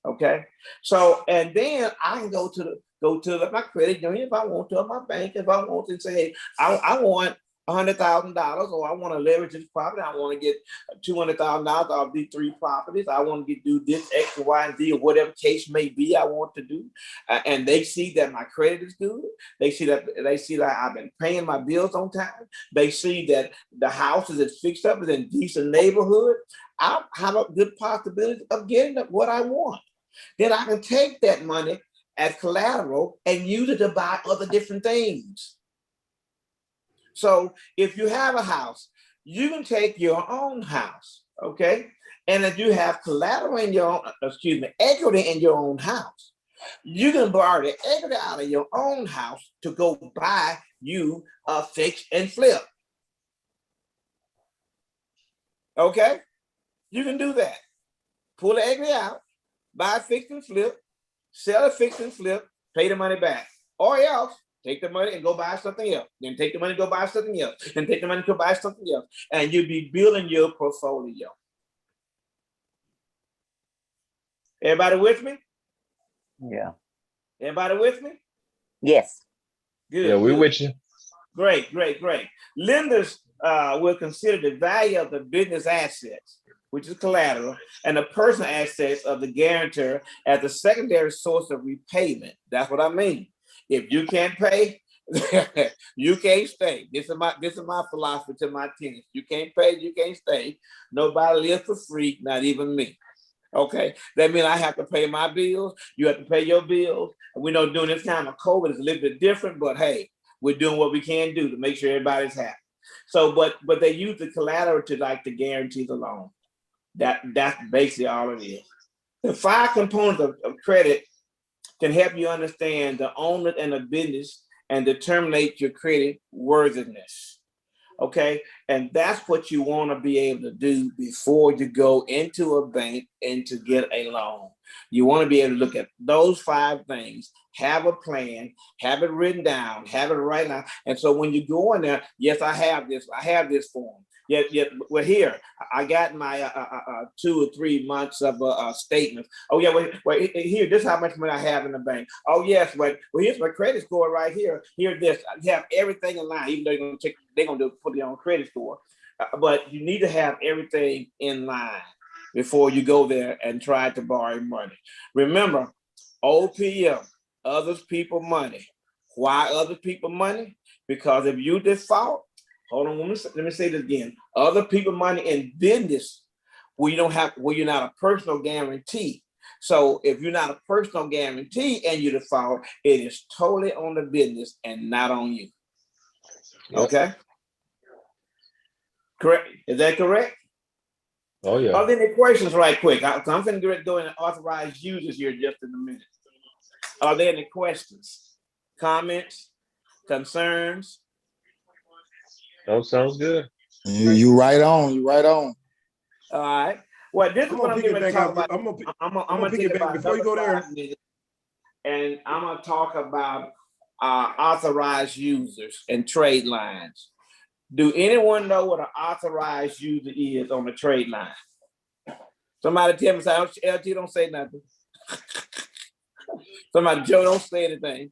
Okay. So, and then I can go to my credit union if I want to, or my bank if I want to, say, hey, I want $100,000, or I want to leverage this property. I want to get $200,000 off these 3 properties. I want to do this X, Y, and Z, or whatever case may be I want to do. And they see that my credit is good. They see that I've been paying my bills on time. They see that the house is fixed up, is in a decent neighborhood. I have a good possibility of getting what I want. Then I can take that money as collateral and use it to buy other different things. So if you have a house, you can take your own house, okay? And if you have collateral in your own, equity in your own house, you can borrow the equity out of your own house to go buy you a fix and flip. Okay? You can do that. Pull the equity out, buy a fix and flip, sell a fix and flip, pay the money back. Or else, take the money and go buy something else. Then take the money and go buy something else. Then take the money and go buy something else. And you'll be building your portfolio. Everybody with me? Yeah. Everybody with me? Yes. Good. Yeah, we're good. with you. Great. Lenders will consider the value of the business assets, which is collateral, and the personal assets of the guarantor as a secondary source of repayment. That's what I mean. If you can't pay, you can't stay. This is my philosophy to my tenants. You can't pay, you can't stay. Nobody lives for free, not even me. Okay, that means I have to pay my bills. You have to pay your bills. And we know during this time of COVID, it's a little bit different, but hey, we're doing what we can do to make sure everybody's happy. So, but they use the collateral to guarantee the loan. That's basically all it is. The 5 components of credit can help you understand the owner and the business and determine your credit worthiness. Okay, and that's what you want to be able to do before you go into a bank and to get a loan. You want to be able to look at those 5 things, have a plan, have it written down, have it right now. And so when you go in there, yes, I have this form. Yeah. Well, here I got my 2 or 3 months of statements. Oh yeah, wait. Here, this is how much money I have in the bank. Oh yes, well here's my credit score right here. Here, this I have everything in line. Even though they're gonna put it on credit score, but you need to have everything in line before you go there and try to borrow money. Remember, OPM, others people money. Why other people money? Because if you default. Hold on, let me say this again. Other people money in business where you're not a personal guarantee. So if you're not a personal guarantee and you default, it is totally on the business and not on you. Yep. Okay? Correct. Is that correct? Oh yeah. Are there any questions right quick? I'm going to go into authorized users here just in a minute. Are there any questions, comments, concerns? That sounds good. You right on. You right on. All right. Well, this is what I'm going to talk about. I'm gonna take pick it back before you go there. And I'm going to talk about authorized users and trade lines. Do anyone know what an authorized user is on the trade line? Somebody tell me, LT, don't say nothing. Somebody, Joe, don't say anything.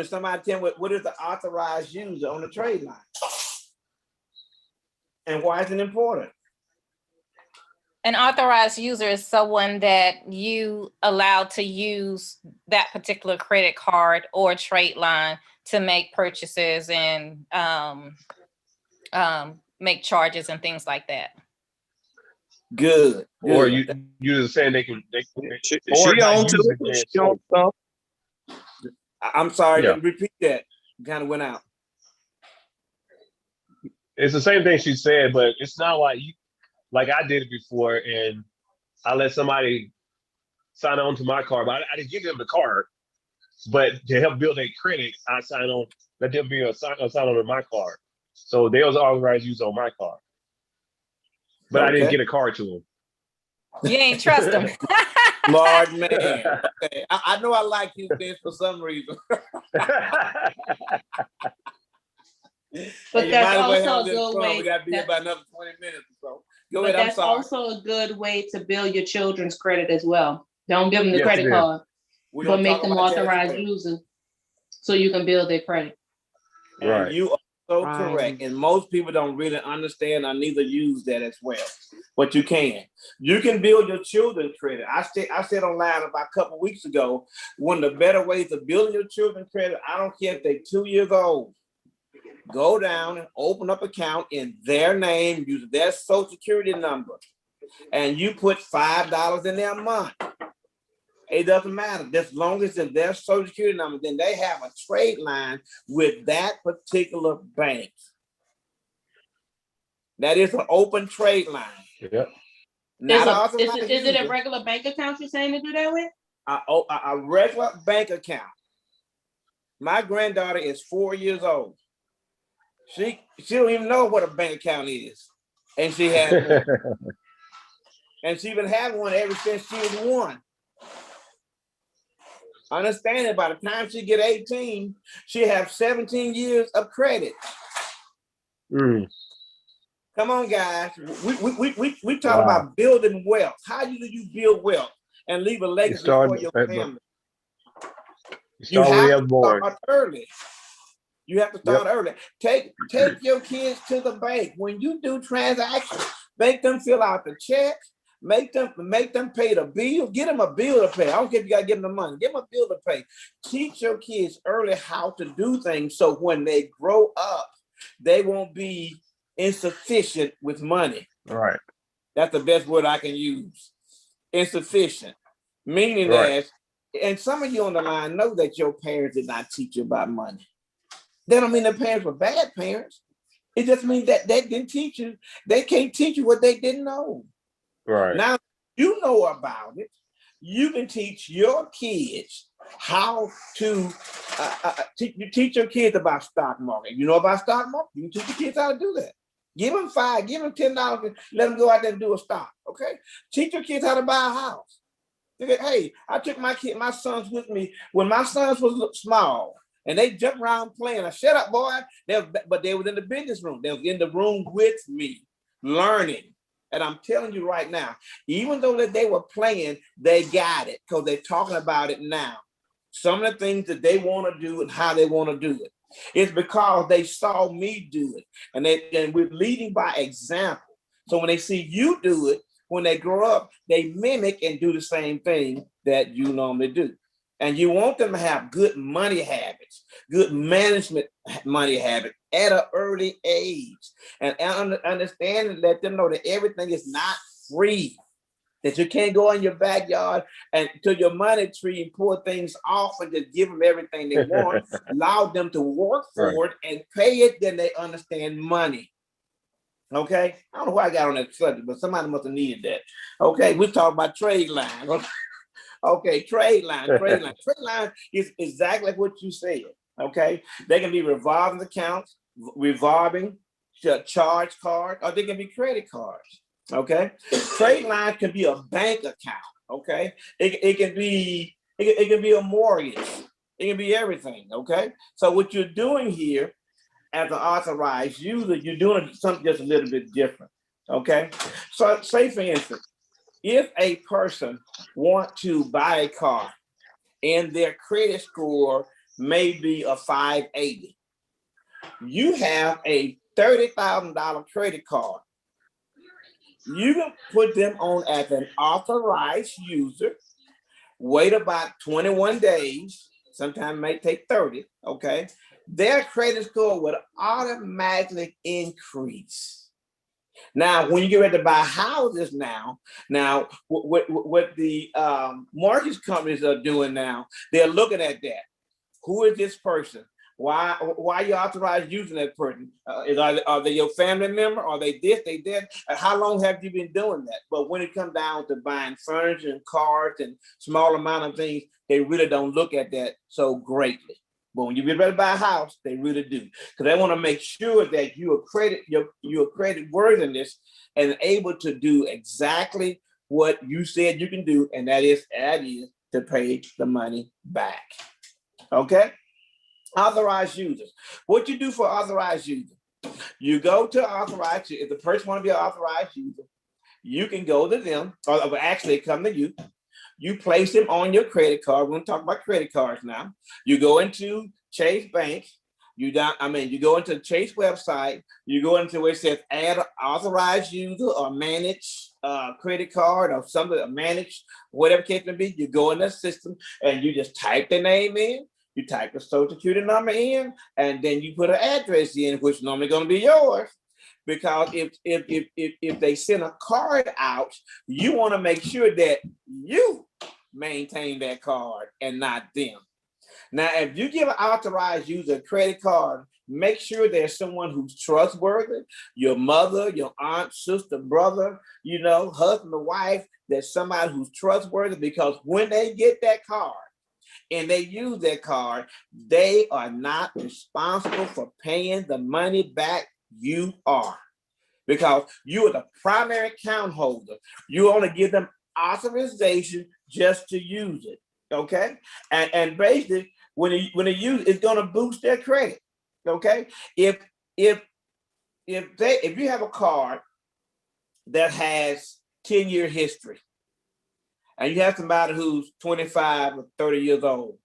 Somebody tell me what is the authorized user on the trade line? And why is it important? An authorized user is someone that you allow to use that particular credit card or trade line to make purchases and make charges and things like that. Good. Or you're saying they can She or not on use to it. it. She on stuff. I'm sorry, Yeah. repeat that. Kind of went out. It's the same thing she said, but it's not like I did it before, and I let somebody sign on to my card, but I didn't give them the card. But to help build their credit, I sign on, let them be sign on to my card. So they was authorized use on my card. But I didn't get a card to them. You ain't trust them. Smart man. Okay. I know I like his this for some reason. But you that's might as well also have a this good fun. way. We got to be here by another 20 minutes or so. Go But ahead. I'm that's sorry. also a good way to build your children's credit as well. Don't give them the Yes, credit it is. card, We're but gonna make talk them about that as authorized well. users so you can build their credit. And Right. you are so Right. correct. And most people don't really understand or neither use that as well. But you can. You can build your children's credit. I said online about a couple of weeks ago, one of the better ways of building your children's credit, I don't care if they're 2 years old. Go down and open up an account in their name, use their social security number, and you put $5 in their month. It doesn't matter. As long as it's their social security number, then they have a trade line with that particular bank. That is an open trade line. Yep. Not Is authorized it a user. regular bank account you're saying to do that with? A regular bank account. My granddaughter is 4 years old. She don't even know what a bank account is. And she has one. And she's been having one ever since she was 1. Understand that by the time she get 18, she have 17 years of credit. Mm. Come on, guys. We talk about building wealth. How do you build wealth and leave a legacy for your family? You have to start early. You have to start early. Take your kids to the bank. When you do transactions, make them fill out the check. Make them pay the bill. Get them a bill to pay. I don't care if you got to give them the money. Give them a bill to pay. Teach your kids early how to do things so when they grow up, they won't be insufficient with money. Right. That's the best word I can use. Insufficient. Meaning that, and some of you on the line know that your parents did not teach you about money. That don't mean their parents were bad parents. It just means that they didn't teach you. They can't teach you what they didn't know. Right. Now you know about it. You can teach your kids how to teach your kids about stock market. You know about stock market? You can teach your kids how to do that. Give them $5, give them $10, let them go out there and do a stock. Okay. Teach your kids how to buy a house. Hey, I took my sons with me when my sons was small. And they jumped around playing. I shut up, boy. But they was in the business room. They was in the room with me, learning. And I'm telling you right now, even though that they were playing, they got it because they're talking about it now. Some of the things that they want to do and how they want to do it. It's because they saw me do it. And we're leading by example. So when they see you do it, when they grow up, they mimic and do the same thing that you normally do. And you want them to have good money habits, good management money habits at an early age. And understand and let them know that everything is not free, that you can't go in your backyard and to your money tree and pull things off and just give them everything they want. Allow them to work for it and pay it, then they understand money. Okay? I don't know why I got on that subject, but somebody must have needed that. Okay, we're talking about trade lines. Okay, trade line. Trade line is exactly what you said. Okay, they can be revolving accounts, revolving charge card, or they can be credit cards. Okay, trade line can be a bank account. Okay, it can be a mortgage. It can be everything. Okay, so what you're doing here as an authorized user, you're doing something just a little bit different. Okay, so say for instance, if a person wants to buy a car and their credit score may be a 580, you have a $30,000 credit card. You can put them on as an authorized user, wait about 21 days, sometimes it may take 30, okay? Their credit score would automatically increase. Now, when you get ready to buy houses now what the mortgage companies are doing now, they're looking at that. Who is this person? Why are you authorized using that person? Are they your family member? Are they this, they that? How long have you been doing that? But when it comes down to buying furniture and cars and small amount of things, they really don't look at that so greatly. But when you get ready to buy a house, they really do, because they want to make sure that you are credit worthiness and able to do exactly what you said you can do, and that is to pay the money back. Okay? Authorized users. What you do for authorized users? You go to authorized. If the person want to be an authorized user, you can go to them, or actually come to you. You place them on your credit card. We're going to talk about credit cards now. You go into Chase Bank. You go into the Chase website. You go into where it says add authorized user or manage credit card or something, manage whatever case may be. You go in the system and you just type the name in. You type the social security number in, and then you put an address in, which is normally going to be yours. Because if they send a card out, you want to make sure that you maintain that card and not them. Now, if you give an authorized user a credit card, make sure there's someone who's trustworthy, your mother, your aunt, sister, brother, husband or wife, there's somebody who's trustworthy, because when they get that card and they use that card, they are not responsible for paying the money back. You are, because you are the primary account holder. You only give them authorization just to use it. Okay, and basically, when they use it, it's going to boost their credit. Okay, if you have a card that has 10-year history, and you have somebody who's 25 or 30 years old,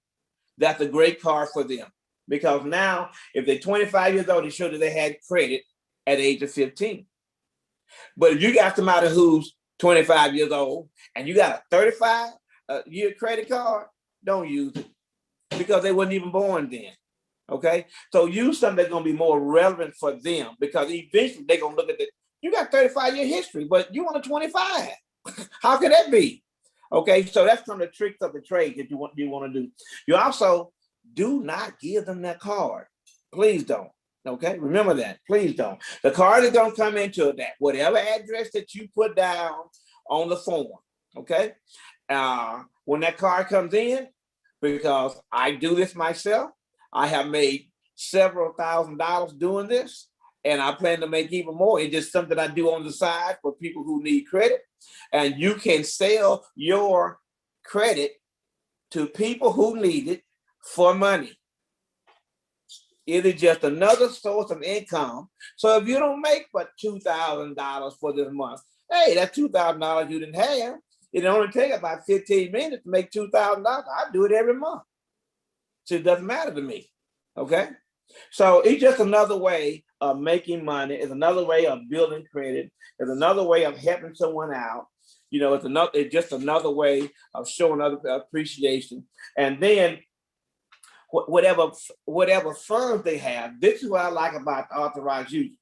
that's a great card for them. Because now, if they're 25 years old, it shows that they had credit at the age of 15. But if you got somebody who's 25 years old and you got a 35-year credit card, don't use it, because they wasn't even born then. Okay? So use something that's going to be more relevant for them, because eventually they're going to look at it. You got 35-year history, but you want a 25. How can that be? Okay, so that's some of the tricks of the trade that you want to do. You also do not give them that card. Please don't. Okay, remember that. Please don't. The card is going to come into that whatever address that you put down on the form. Okay, when that card comes in, because I do this myself, I have made several $1,000s doing this, and I plan to make even more. It's just something I do on the side for people who need credit, and you can sell your credit to people who need it for money. It is just another source of income. So if you don't make but $2,000 for this month, hey, that's $2,000 you didn't have. It only take about 15 minutes to make $2,000. I do it every month. So it doesn't matter to me. Okay? So it's just another way of making money. It's another way of building credit. It's another way of helping someone out. It's just another way of showing other appreciation. And then whatever funds they have, this is what I like about authorized users.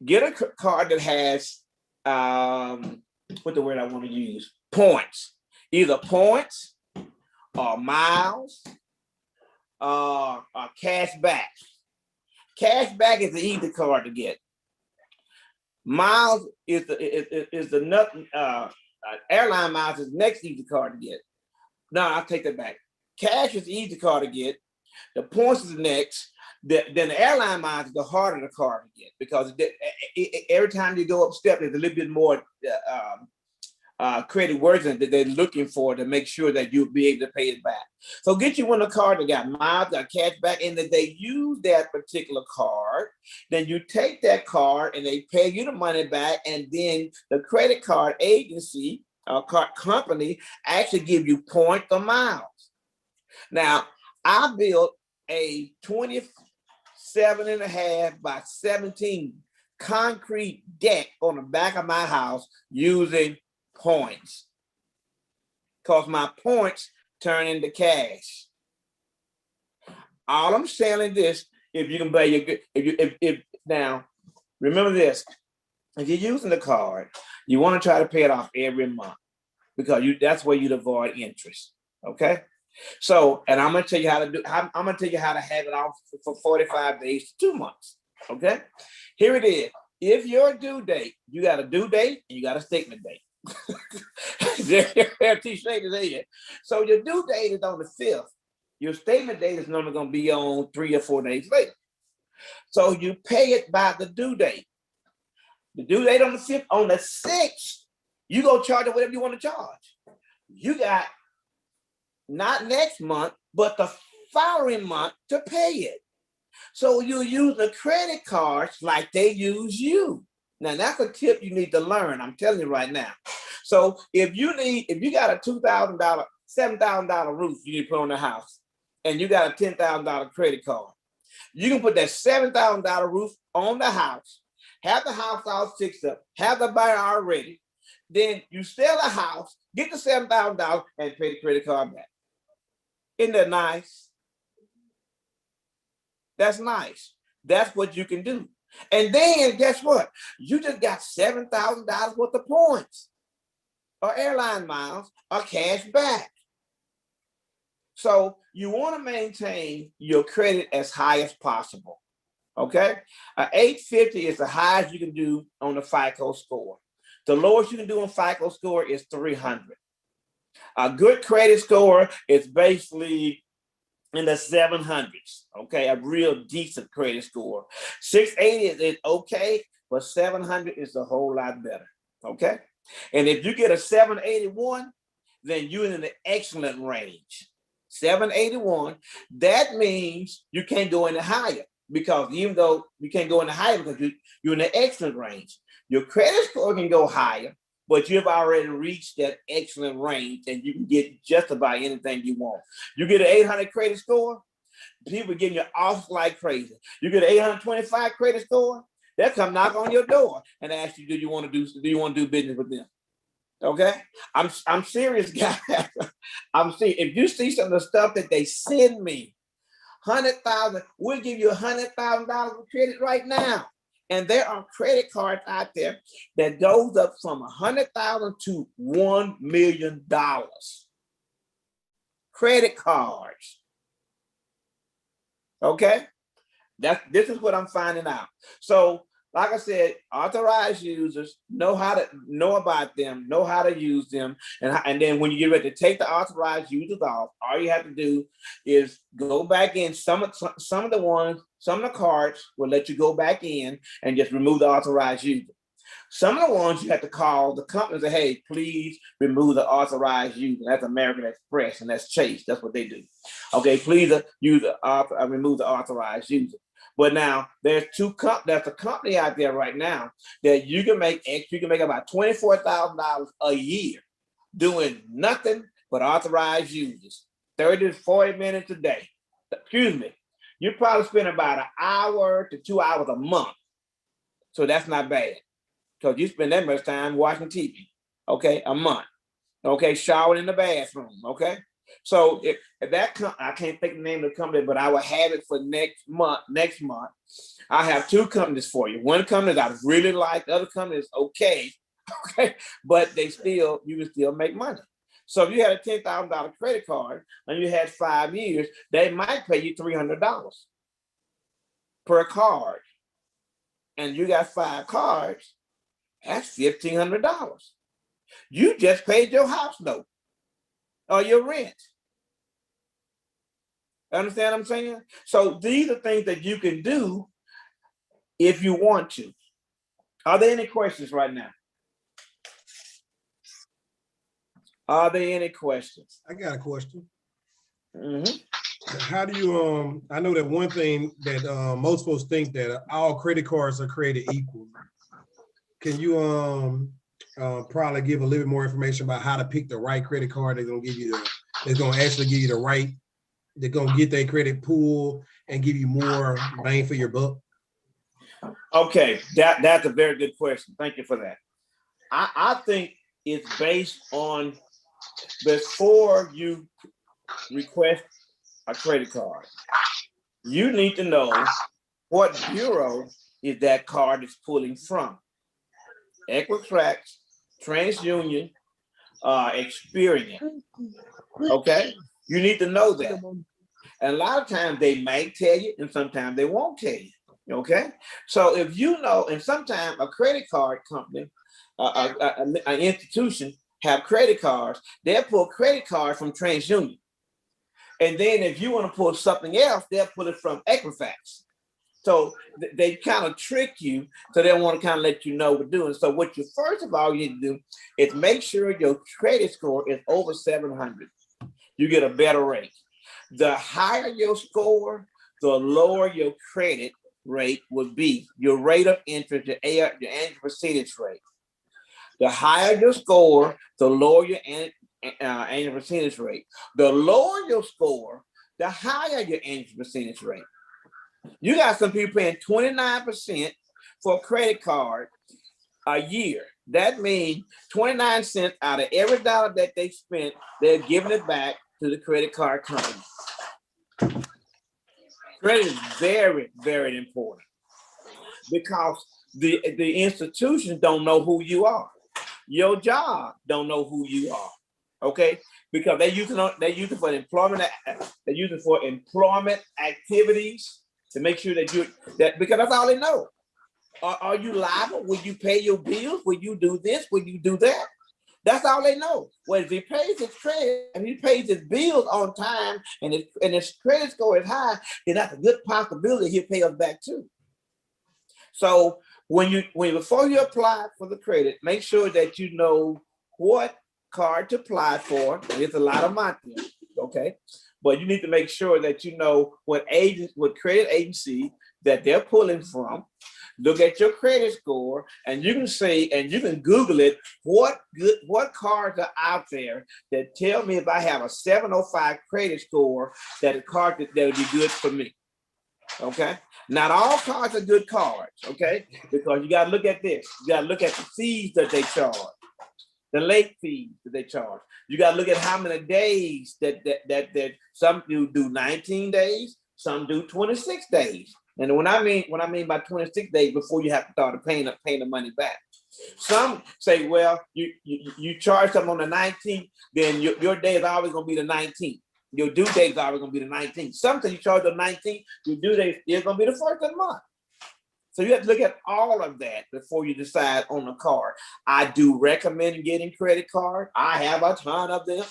Get a card that has what the word I want to use? Points. Either points or miles or cash back. Cash back is the easy card to get. Miles is the airline miles is the next easy card to get. No, I'll take that back. Cash is the easy card to get. The points is the next. Then the airline miles is the harder the card to get, because every time you go up step, there's a little bit more credit worthiness that they're looking for to make sure that you'll be able to pay it back. So get you one of the cards that got miles, got cash back, and that they use that particular card. Then you take that card and they pay you the money back, and then the credit card agency or card company actually give you points or miles. Now, I built a 27.5 by 17 concrete deck on the back of my house using points, because my points turn into cash. All I'm saying is this: if you can pay if now, remember this: if you're using the card, you want to try to pay it off every month, because that's where you'd avoid interest. Okay. So, and I'm gonna tell you how to do. I'm gonna tell you how to have it off for 45 days to 2 months. Okay. Here it is. If your due date, you got a due date and you got a statement date. So your due date is on the 5th. Your statement date is normally going to be on 3 or 4 days later. So you pay it by the due date. The due date on the 5th. On the 6th, You go charge it whatever you want to charge. You got not next month, but the following month to pay it. So you use the credit cards like they use you. Now that's a tip you need to learn. I'm telling you right now. So if you got a $2,000, $7,000 roof you need to put on the house, and you got a $10,000 credit card, you can put that $7,000 roof on the house, have the house all fixed up, have the buyer already. Then you sell the house, get the $7,000, and pay the credit card back. Isn't that nice? That's nice. That's what you can do. And then guess what? You just got $7,000 worth of points or airline miles or cash back. So you want to maintain your credit as high as possible. Okay? 850 is the highest you can do on the FICO score. The lowest you can do on FICO score is 300. A good credit score is basically in the 700s, okay? A real decent credit score. 680 is okay, but 700 is a whole lot better, okay? And if you get a 781, then you're in the excellent range. 781, that means you can't go any higher, because even though you can't go any higher because you're in the excellent range. Your credit score can go higher, but you've already reached that excellent range and you can get just about anything you want. You get an 800 credit score, people getting you off like crazy. You get an 825 credit score, they'll come knock on your door and ask you, do you want to do business with them? Okay? I'm serious, guys. I'm serious. If you see some of the stuff that they send me, 100,000, we'll give you $100,000 of credit right now. And there are credit cards out there that goes up from 100,000 to $1 million. Credit cards. Okay? This is what I'm finding out. So, like I said, authorized users, know about them, know how to use them. And then when you get ready to take the authorized users off, all you have to do is go back in. Some of the cards will let you go back in and just remove the authorized user. Some of the ones you have to call the company and say, hey, please remove the authorized user. That's American Express and that's Chase. That's what they do. Okay, please remove the authorized user. But now there's a company out there right now that you can make about $24,000 a year doing nothing but authorized users, 30 to 40 minutes a day. Excuse me. You probably spend about an hour to 2 hours a month. So that's not bad, because you spend that much time watching TV, okay, a month. Okay, showering in the bathroom, okay? So if that I can't think of the name of the company, but I will have it for next month. I have two companies for you. One company that I really like, the other company is okay, but you can still make money. So if you had a $10,000 credit card and you had 5 years, they might pay you $300 per card. And you got 5 cards, that's $1,500. You just paid your house note or your rent. Understand what I'm saying? So these are things that you can do if you want to. Are there any questions right now? Are there any questions? I got a question. Mm-hmm. How do you, I know that one thing that most folks think that all credit cards are created equal. Can you probably give a little bit more information about how to pick the right credit card that's going to actually give you the right, they're going to get their credit pool and give you more bang for your buck? Okay, that's a very good question. Thank you for that. I think it's based on, before you request a credit card, you need to know what bureau is that card is pulling from. Equitrax, TransUnion, Experian. Okay, you need to know that. And a lot of times they might tell you, and sometimes they won't tell you. Okay, so if you know, and sometimes a credit card company, an institution have credit cards, they'll pull credit cards from TransUnion. And then if you want to pull something else, they'll pull it from Equifax. So they kind of trick you, so they want to kind of let you know what we're doing. So what you first of all you need to do is make sure your credit score is over 700. You get a better rate. The higher your score, the lower your credit rate would be. Your rate of interest, your annual percentage rate. The higher your score, the lower your annual percentage rate. The lower your score, the higher your annual percentage rate. You got some people paying 29% for a credit card a year. That means 29 cents out of every dollar that they spent, they're giving it back to the credit card company. Credit is very, very important because the institutions don't know who you are. Your job don't know who you are. Okay, because they use it for employment. They use it for employment activities to make sure that because that's all they know. Are you liable? Will you pay your bills? Will you do this? Will you do that? That's all they know. Well, if he pays his credit and he pays his bills on time and his credit score is high, then that's a good possibility he'll pay us back too. So before you apply for the credit, make sure that you know what card to apply for. There's a lot of them out there, okay? But you need to make sure that you know what credit agency that they're pulling from. Look at your credit score, and you can say, and you can Google it, what cards are out there that tell me if I have a 705 credit score, that a card that would be good for me. Okay? Not all cards are good cards, okay? Because you got to look at this. You got to look at the fees that they charge, the late fees that they charge. You got to look at how many days that some do 19 days, some do 26 days. And what I mean by 26 days, before you have to start paying the money back. Some say, well, you charge them on the 19th, then your day is always going to be the 19th. Your due date is always going to be the 19th. Sometimes you charge the 19th, your due date is going to be the first of the month. So you have to look at all of that before you decide on a card. I do recommend getting credit cards. I have a ton of them,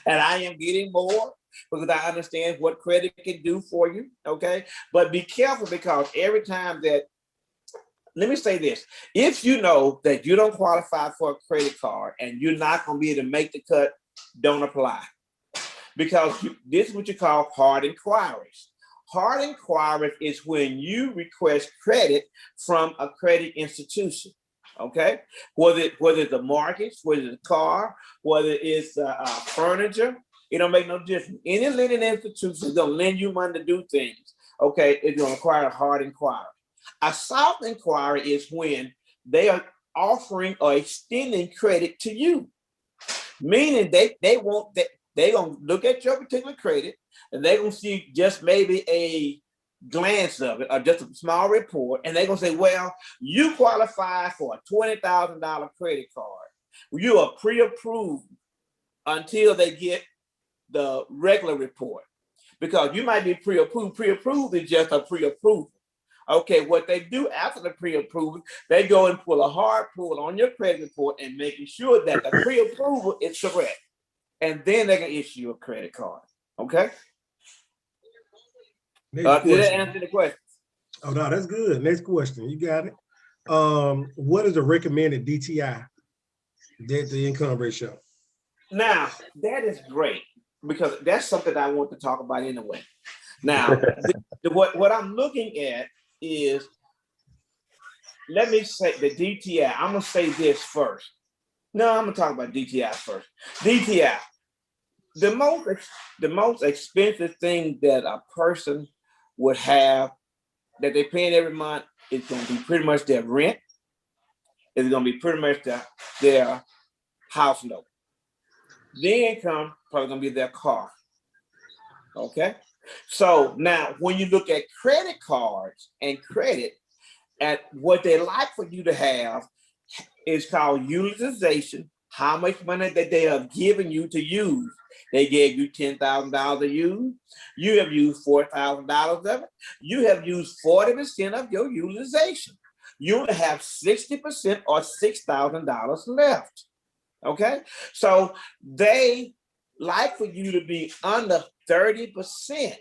and I am getting more because I understand what credit can do for you, okay? But be careful, because every time let me say this. If you know that you don't qualify for a credit card and you're not going to be able to make the cut, don't apply. Because this is what you call hard inquiries. Hard inquiries is when you request credit from a credit institution, okay? Whether it's a mortgage, whether it's a car, whether it's furniture, it don't make no difference. Any lending institution is going to lend you money to do things, okay? It's going to require a hard inquiry. A soft inquiry is when they are offering or extending credit to you, meaning they're going to look at your particular credit and they're going to see just maybe a glance of it or just a small report, and they're going to say, well, you qualify for a $20,000 credit card. You are pre-approved until they get the regular report, because you might be pre-approved. Pre-approved is just a pre-approval. Okay, what they do after the pre-approval, they go and pull a hard pull on your credit report and making sure that the pre-approval is correct. And then they can issue you a credit card. Okay? Did that answer the question? Oh, no, that's good. Next question. You got it. What is the recommended DTI, debt to income ratio? Now, that is great, because that's something I want to talk about anyway. Now, what I'm looking at is, let me say the DTI. I'm going to say this first. No, I'm going to talk about DTI first. DTI. The most expensive thing that a person would have that they're paying every month is going to be pretty much their rent. It's going to be pretty much their house note. The income probably going to be their car. Okay? So now when you look at credit cards and credit, at what they like for you to have is called utilization, how much money that they have given you to use. They gave you $10,000 to use. You have used $4,000 of it. You have used 40% of your utilization. You only have 60% or $6,000 left. Okay? So they like for you to be under 30%.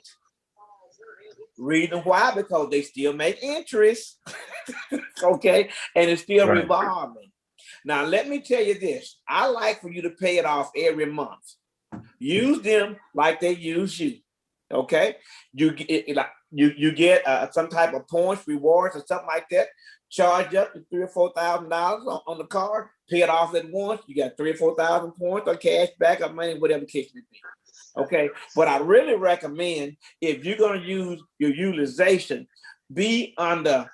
Reason why? Because they still make interest. Okay, and it's still revolving. Now, let me tell you this. I like for you to pay it off every month. Use them like they use you. Okay, you get some type of points, rewards, or something like that. Charge up to $3,000 or $4,000 on the card. Pay it off at once. You got 3,000 or 4,000 points or cash back or money, whatever the case may be. Okay, but I really recommend if you're going to use your utilization, be under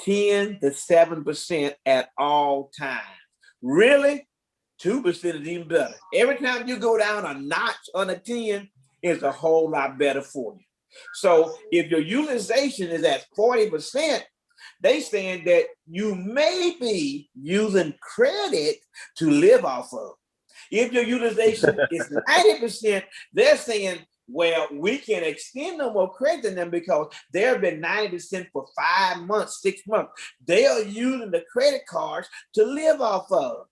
10 to 7% at all times. Really, 2% is even better. Every time you go down a notch under 10, it's a whole lot better for you. So if your utilization is at 40%, they saying that you may be using credit to live off of. If your utilization is 90%, they're saying, well, we can extend no more credit than them because they've been 90% for 5 months, 6 months. They are using the credit cards to live off of.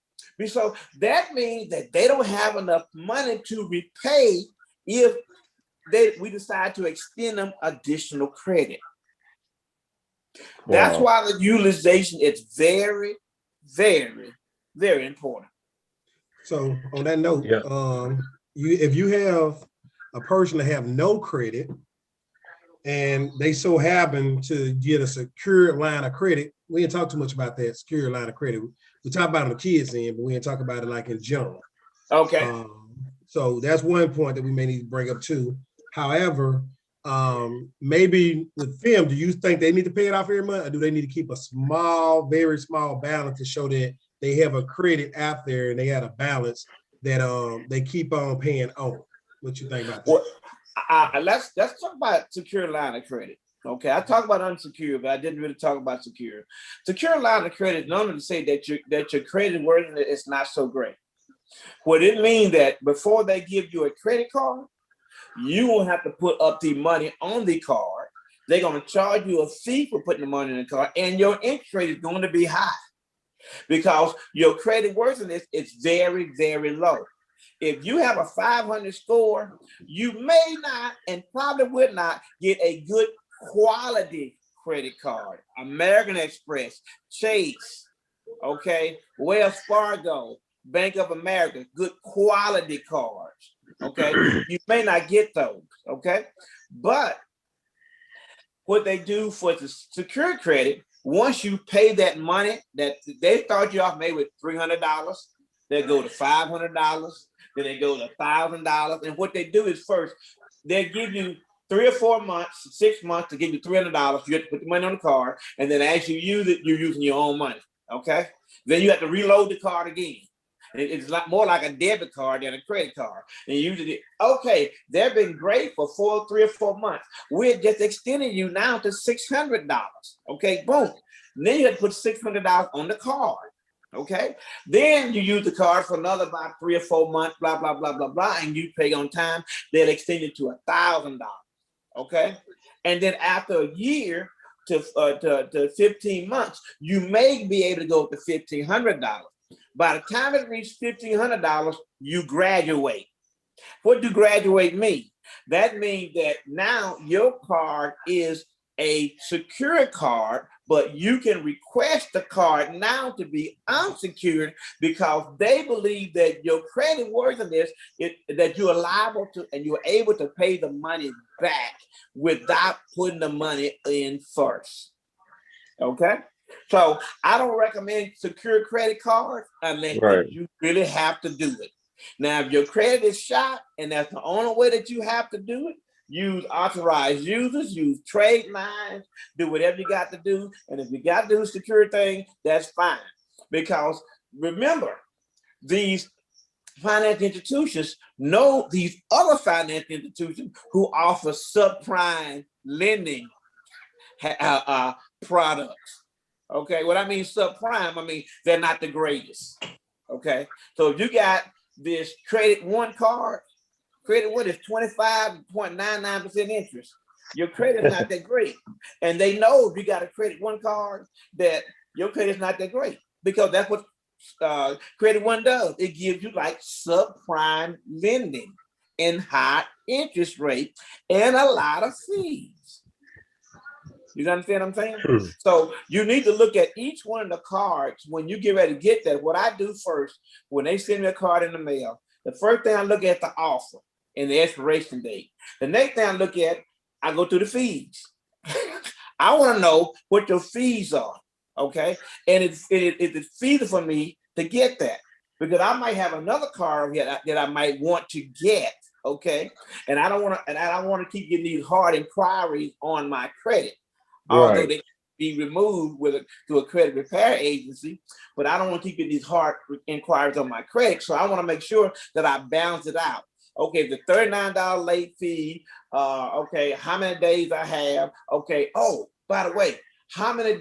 So that means that they don't have enough money to repay if we decide to extend them additional credit. Wow. That's why the utilization is very, very, very important. So on that note, if you have a person that have no credit and they so happen to get a secured line of credit, we didn't talk too much about that secured line of credit. We talk about it on the kids end, but we didn't talk about it like in general. Okay. So that's one point that we may need to bring up too. However, maybe with them, do you think they need to pay it off every month, or do they need to keep a small, very small balance to show that they have a credit out there and they had a balance that they keep on paying on? What you think about that? Well, let's talk about secure line of credit. Okay, I talked about unsecured, but I didn't really talk about secure. Secure line of credit is only to say that your credit worthiness is not so great. What it means that before they give you a credit card, you will have to put up the money on the card. They're going to charge you a fee for putting the money in the card, and your interest rate is going to be high because your credit worthiness is very, very low. If you have a 500 score, you may not and probably would not get a good quality credit card. American Express, Chase, okay, Wells Fargo, Bank of America, good quality cards. Okay, you may not get those. Okay, but what they do for the secure credit, once you pay that money that they start you off maybe with $300, they go to $500, then they go to $1,000. And what they do is first, they give you 3 or 4 months, 6 months to give you $300. You have to put the money on the card. And then as you use it, you're using your own money. Okay. Then you have to reload the card again. It's a lot more like a debit card than a credit card. And usually, okay, they've been great for 3 or 4 months. We're just extending you now to $600. Okay, boom. And then you have to put $600 on the card. Okay, then you use the card for another about 3 or 4 months, blah, blah, blah, blah, blah, and you pay on time. They'll extend it to $1,000. Okay, and then after a year to 15 months, you may be able to go to $1,500. By the time it reaches $1,500, you graduate. What do graduate mean? That means that now your card is a secure card, but you can request the card now to be unsecured because they believe that your credit worthiness is that you are liable to and you're able to pay the money back without putting the money in first. Okay? So I don't recommend secure credit cards unless you really have to do it. Now, if your credit is shot and that's the only way that you have to do it, use authorized users, use trade lines, do whatever you got to do. And if you got to do a secure thing, that's fine. Because remember, these financial institutions know these other financial institutions who offer subprime lending products. Okay, what I mean subprime, I mean they're not the greatest. Okay, so if you got this Credit One card, Credit One is 25.99% interest. Your credit is not that great, and they know if you got a Credit One card that your credit is not that great because that's what Credit One does. It gives you like subprime lending and high interest rate and a lot of fees. You understand what I'm saying? Hmm. So you need to look at each one of the cards when you get ready to get that. What I do first, when they send me a card in the mail, the first thing I look at the offer and the expiration date. The next thing I look at, I go through the fees. I want to know what your fees are, okay? And it's feasible for me to get that because I might have another card that I might want to get, okay? And I don't want to keep getting these hard inquiries on my credit. Although they can be removed through a credit repair agency, but I don't want to keep getting these hard inquiries on my credit. So I want to make sure that I balance it out. Okay, the $39 late fee. Okay, how many days I have? Okay. Oh, by the way, how many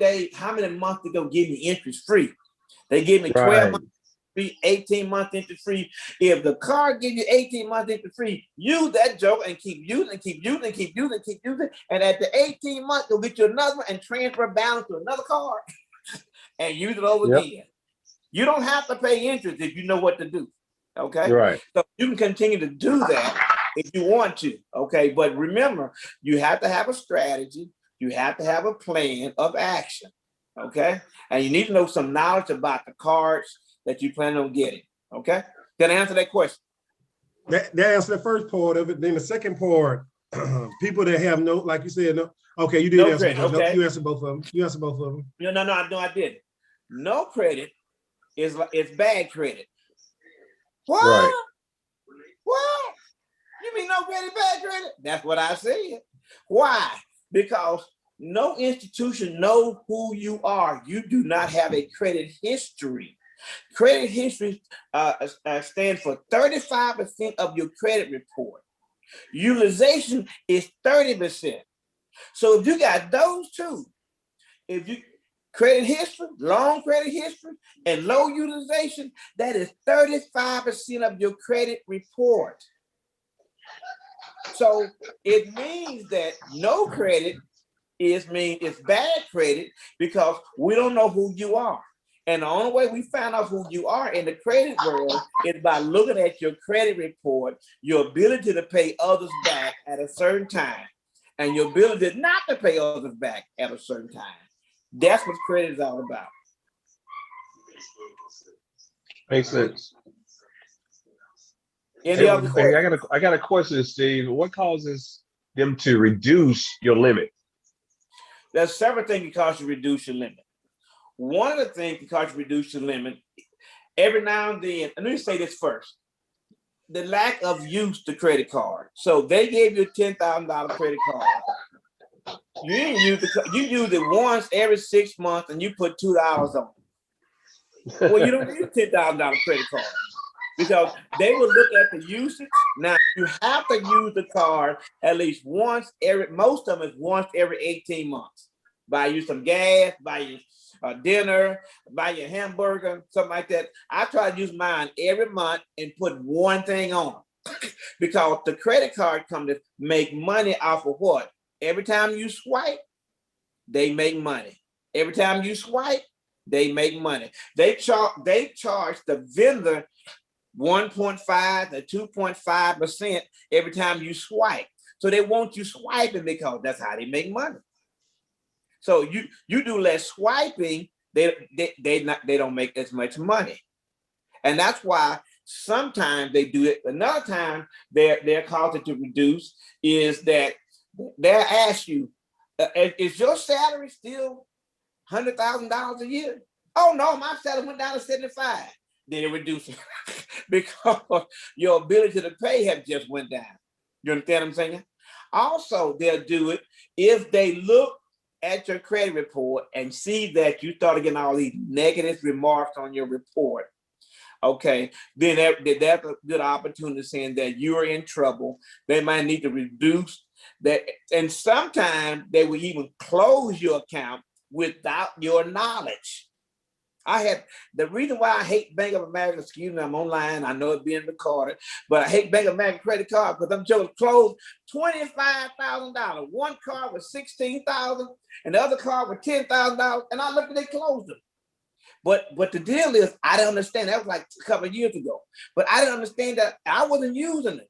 months they gonna give me interest free? They give me 12 months free, 18 months interest free. If the card gives you 18 months interest free, use that joke and keep using, and at the 18 months, you'll get you another one and transfer balance to another card and use it over again. You don't have to pay interest if you know what to do. Okay. Right. So you can continue to do that if you want to. Okay. But remember, you have to have a strategy. You have to have a plan of action. Okay. And you need to know some knowledge about the cards that you plan on getting. Okay. Can I answer that question? That answered the first part of it. Then the second part, people that have no, like you said, no. Okay, you did answer. Credit, okay. You answered both of them. You answered both of them. No, I didn't. No credit is bad credit. What? Right. What? You mean no credit, bad credit? That's what I said. Why? Because no institution knows who you are. You do not have a credit history. Credit history stands for 35% of your credit report. Utilization is 30%. So if you got those two, if you credit history, long credit history, and low utilization, that is 35% of your credit report. So it means that no credit it's bad credit because we don't know who you are. And the only way we find out who you are in the credit world is by looking at your credit report, your ability to pay others back at a certain time, and your ability not to pay others back at a certain time. That's what credit is all about. Makes sense. Any other questions? I got a question, Steve. What causes them to reduce your limit? There's several things that cause you to reduce your limit. One of the things that cause you to reduce your limit, every now and then, and let me say this first, the lack of use to credit card. So they gave you a $10,000 credit card. You didn't use you use it once every 6 months and you put $2 on it. Well, you don't need a $10,000 credit card because they will look at the usage. Now you have to use the card at least once most of them is once every 18 months. Buy you some gas, buy you dinner, buy your hamburger, something like that. I try to use mine every month and put one thing on because the credit card companies make money off of what? Every time you swipe, they make money. Every time you swipe, they make money. They charge the vendor 1.5 to 2.5% every time you swipe. So they want you swiping because that's how they make money. So you do less swiping, they don't make as much money. And that's why sometimes they do it. Another time they're caused it to reduce is that they'll ask you, is your salary still $100,000 a year? Oh no, my salary went down to 75. Then it reduces because your ability to pay have just went down. You understand what I'm saying? Also, they'll do it if they look at your credit report and see that you started getting all these negative remarks on your report. Okay, then that's a good opportunity saying that you are in trouble. They might need to reduce that. And sometimes they will even close your account without your knowledge. The reason why I hate Bank of America, excuse me, I'm online, I know it's being recorded, but I hate Bank of America credit card because them jokers closed $25,000. One card was $16,000 and the other card was $10,000, and I looked and they closed them. But the deal is, I didn't understand. That was like a couple of years ago. But I didn't understand that I wasn't using it.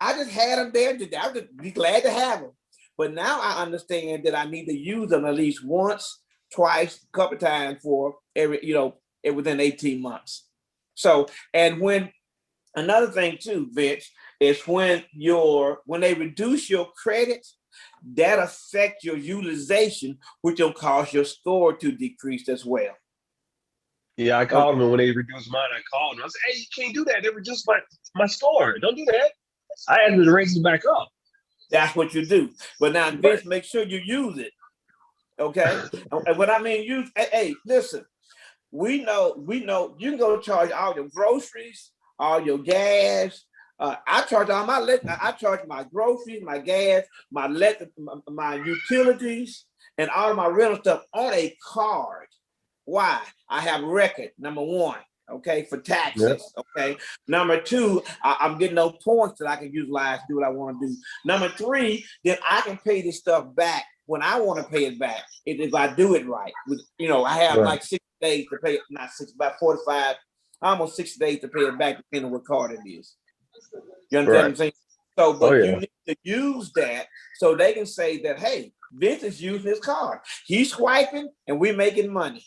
I just had them there. I would just be glad to have them. But now I understand that I need to use them at least once, twice, a couple times for within 18 months. So, and when another thing too, Vince, is when they reduce your credit, that affects your utilization, which will cause your score to decrease as well. Yeah, I called them when they reduced mine. I called them. I said, "Hey, you can't do that. They reduced my score. Don't do that." I asked them to raise it back up. That's what you do. But now, Vince, make sure you use it. Okay. And what I mean, use. Hey, listen. We know. You can go charge all your groceries, all your gas. I charge all my I charge my groceries, my gas, my utilities, and all my rental stuff on a card. Why? I have record, number one, okay, for taxes, okay. Number two, I'm getting those points that I can utilize to do what I want to do. Number three, then I can pay this stuff back when I want to pay it back if I do it right. I have like 6 days to pay it, about 45, almost 6 days to pay it back, depending on what card it is. You understand what I'm saying? So, but you need to use that so they can say that, hey, Vince is using his card. He's swiping and we're making money.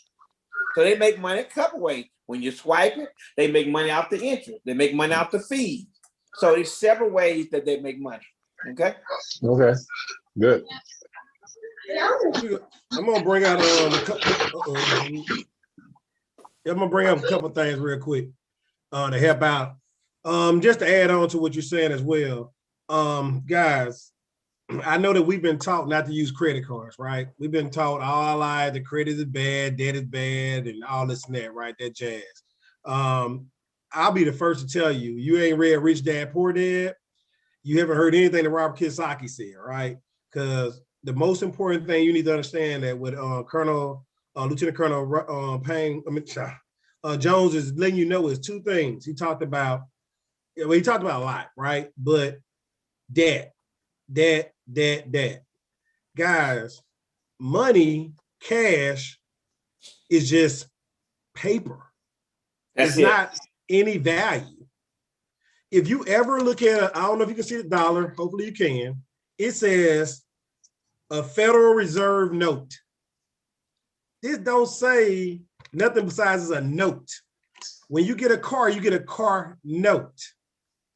So they make money a couple ways. When you swipe it, they make money off the interest. They make money off the fees. So there's several ways that they make money. Okay. Okay. Good. I'm gonna bring out a couple. I'm gonna bring up a couple things real quick to help out. Just to add on to what you're saying as well, guys. I know that we've been taught not to use credit cards, right? We've been taught all our lives that credit is bad, debt is bad, and all this and that, right? That jazz. I'll be the first to tell you, you ain't read Rich Dad, Poor Dad. You haven't heard anything that Robert Kiyosaki said, right? Because the most important thing you need to understand that with Lieutenant Colonel Jones is letting you know is two things. He talked about a lot, right? But debt. Guys, money, cash is just paper. It's not any value. If you ever look at I don't know if you can see the dollar, hopefully you can. It says a Federal Reserve note. This don't say nothing besides a note. When you get a car note.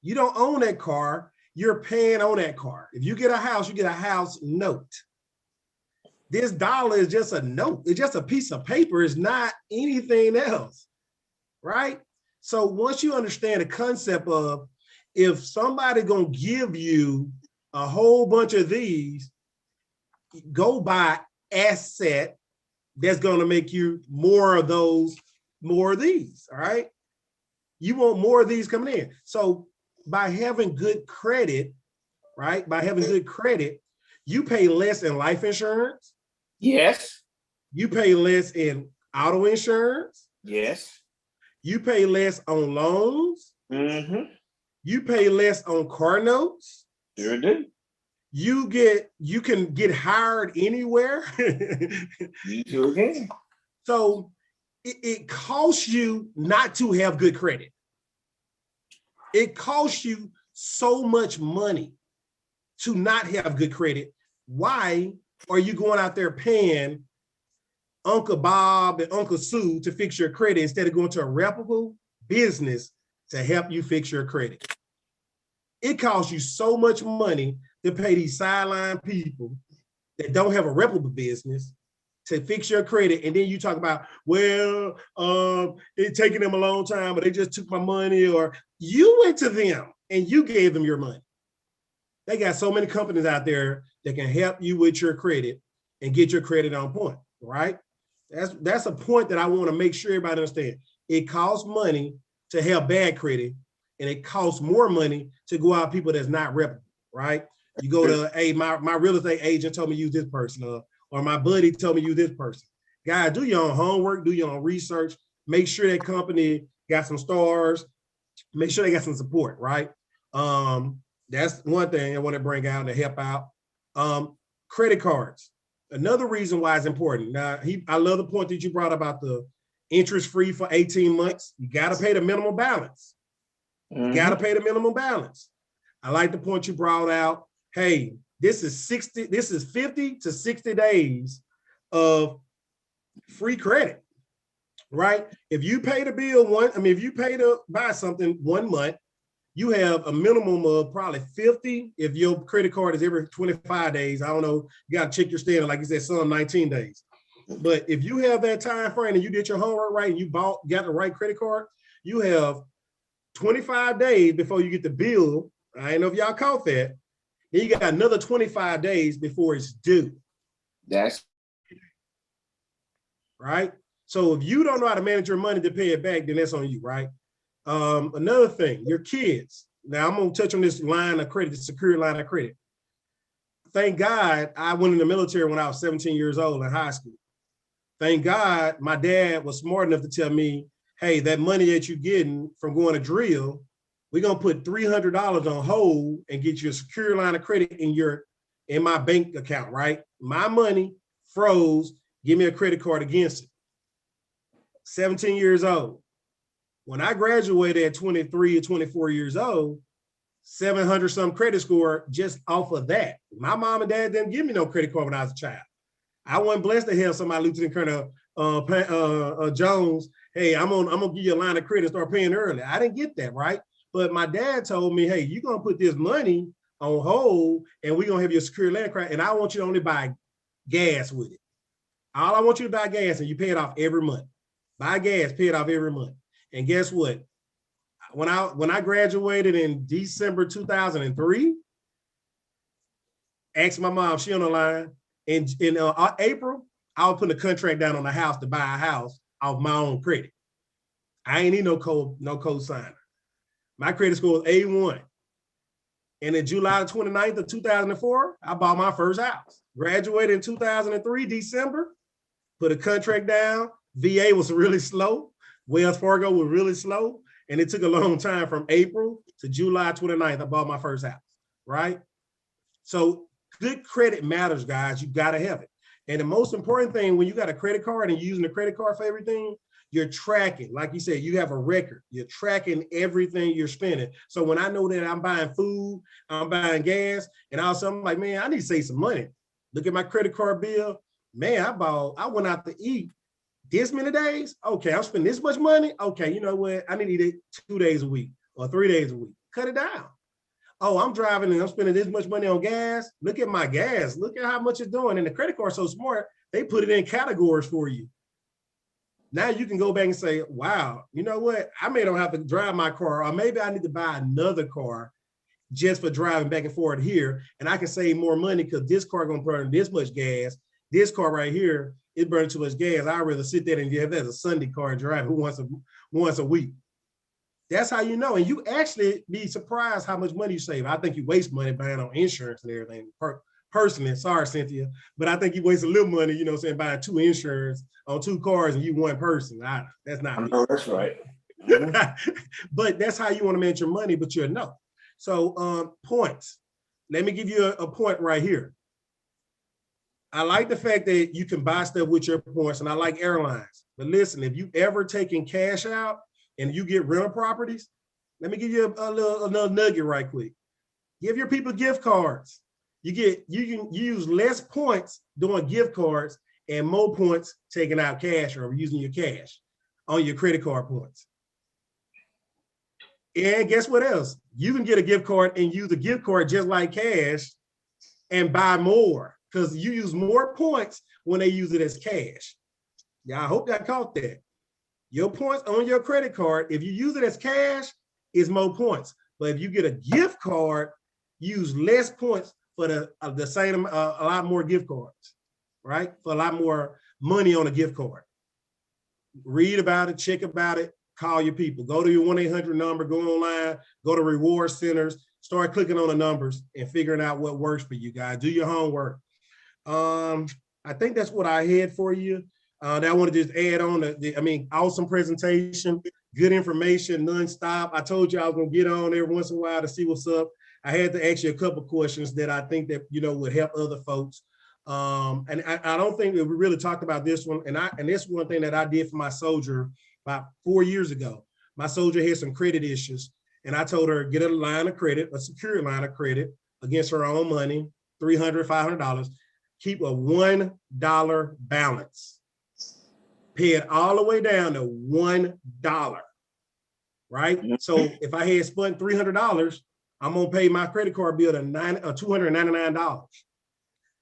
You don't own that car. You're paying on that car. If you get a house, you get a house note. This dollar is just a note. It's just a piece of paper. It's not anything else, right? So once you understand the concept of if somebody's gonna give you a whole bunch of these, go buy asset that's gonna make you more of these, all right? You want more of these coming in. So by having good credit, right? By having good credit, you pay less in life insurance. Yes. You pay less in auto insurance. Yes. You pay less on loans. Mm-hmm. You pay less on car notes. Sure do. You can get hired anywhere. You sure can. So it costs you not to have good credit. It costs you so much money to not have good credit. Why are you going out there paying Uncle Bob and Uncle Sue to fix your credit instead of going to a reputable business to help you fix your credit? It costs you so much money to pay these sideline people that don't have a reputable business to fix your credit, and then you talk about, well, it's taking them a long time, but they just took my money, or you went to them and you gave them your money. They got so many companies out there that can help you with your credit and get your credit on point, right? That's a point that I want to make sure everybody understands. It costs money to have bad credit, and it costs more money to go out people that's not reputable, right? You go to, hey, my real estate agent told me use this person, or my buddy told me use this person. Guys, do your own homework, do your own research, make sure that company got some stars, make sure they got some support, right? That's one thing I want to bring out to help out. Credit cards. Another reason why it's important. Now, I love the point that you brought about the interest-free for 18 months. You got to pay the minimum balance. You got to pay the minimum balance. I like the point you brought out. Hey, this is 50 to 60 days of free credit, right? If you pay the bill if you pay to buy something 1 month, you have a minimum of probably 50. If your credit card is every 25 days, I don't know, you got to check your standard, like you said, some 19 days. But if you have that time frame and you did your homework right and you got the right credit card, you have 25 days before you get the bill. I don't know if y'all caught that. Then you got another 25 days before it's due. That's right. So if you don't know how to manage your money to pay it back, then that's on you, right? Another thing, your kids. Now I'm gonna touch on this line of credit, the secure line of credit. Thank God I went in the military when I was 17 years old in high school. Thank God my dad was smart enough to tell me, hey, that money that you're getting from going to drill, we're gonna put $300 on hold and get you a secure line of credit in my bank account, right? My money froze, give me a credit card against it. 17 years old. When I graduated at 23 or 24 years old, 700 some credit score just off of that. My mom and dad didn't give me no credit card when I was a child. I wasn't blessed to have somebody, Lieutenant Colonel Jones, hey, I'm gonna give you a line of credit, start paying early. I didn't get that, right? But my dad told me, hey, you're gonna put this money on hold and we're gonna have your secure land credit, and I want you to only buy gas with it. All I want you to buy gas and you pay it off every month. Buy gas, pay it off every month. And guess what? When I graduated in December 2003, asked my mom, she on the line, in April, I was putting a contract down on the house to buy a house off my own credit. I ain't need no co-signer. My credit score was A1. And in July 29th of 2004, I bought my first house. Graduated in 2003, December, put a contract down. VA was really slow. Wells Fargo was really slow. And it took a long time from April to July 29th. I bought my first house, right? So good credit matters, guys. You got to have it. And the most important thing, when you got a credit card and you're using the credit card for everything, you're tracking. Like you said, you have a record. You're tracking everything you're spending. So when I know that I'm buying food, I'm buying gas, and all of a sudden I'm like, man, I need to save some money. Look at my credit card bill. Man, I went out to eat this many days. Okay, I'm spending this much money. Okay, you know what? I need to eat it 2 days a week or 3 days a week. Cut it down. Oh, I'm driving and I'm spending this much money on gas. Look at my gas. Look at how much it's doing. And the credit card's so smart, they put it in categories for you. Now you can go back and say, wow, you know what? I may don't have to drive my car, or maybe I need to buy another car just for driving back and forth here. And I can save more money because this car gonna burn this much gas. This car right here, it burns too much gas. I'd rather sit there and have that as a Sunday car and drive once a week. That's how you know. And you actually be surprised how much money you save. I think you waste money buying on insurance and everything. Personally, sorry, Cynthia, but I think you waste a little money, you know, saying buying 2 insurance on 2 cars and you one person. That's not me. No, that's right. But that's how you want to manage your money, but you'll know. So points. Let me give you a point right here. I like the fact that you can buy stuff with your points, and I like airlines. But listen, if you ever taking cash out and you get rental properties, let me give you another nugget right quick. Give your people gift cards. You can use less points doing gift cards and more points taking out cash or using your cash on your credit card points. And guess what else? You can get a gift card and use the gift card just like cash and buy more, because you use more points when they use it as cash. Yeah, I hope I caught that. Your points on your credit card, if you use it as cash, is more points. But if you get a gift card, use less points for the same, a lot more gift cards, right? For a lot more money on a gift card. Read about it, check about it, call your people. Go to your 1-800 number, go online, go to reward centers, start clicking on the numbers and figuring out what works for you guys. Do your homework. I think that's what I had for you. That I want to just add on awesome presentation, good information, nonstop. I told you I was gonna get on every once in a while to see what's up. I had to ask you a couple questions that I think that, you know, would help other folks. And I don't think that we really talked about this one. And this one thing that I did for my soldier about 4 years ago. My soldier had some credit issues, and I told her, get a line of credit, a secure line of credit against her own money, $300, $500, keep a $1 balance. Pay it all the way down to $1, right? So if I had spent $300, I'm gonna pay my credit card bill to $299.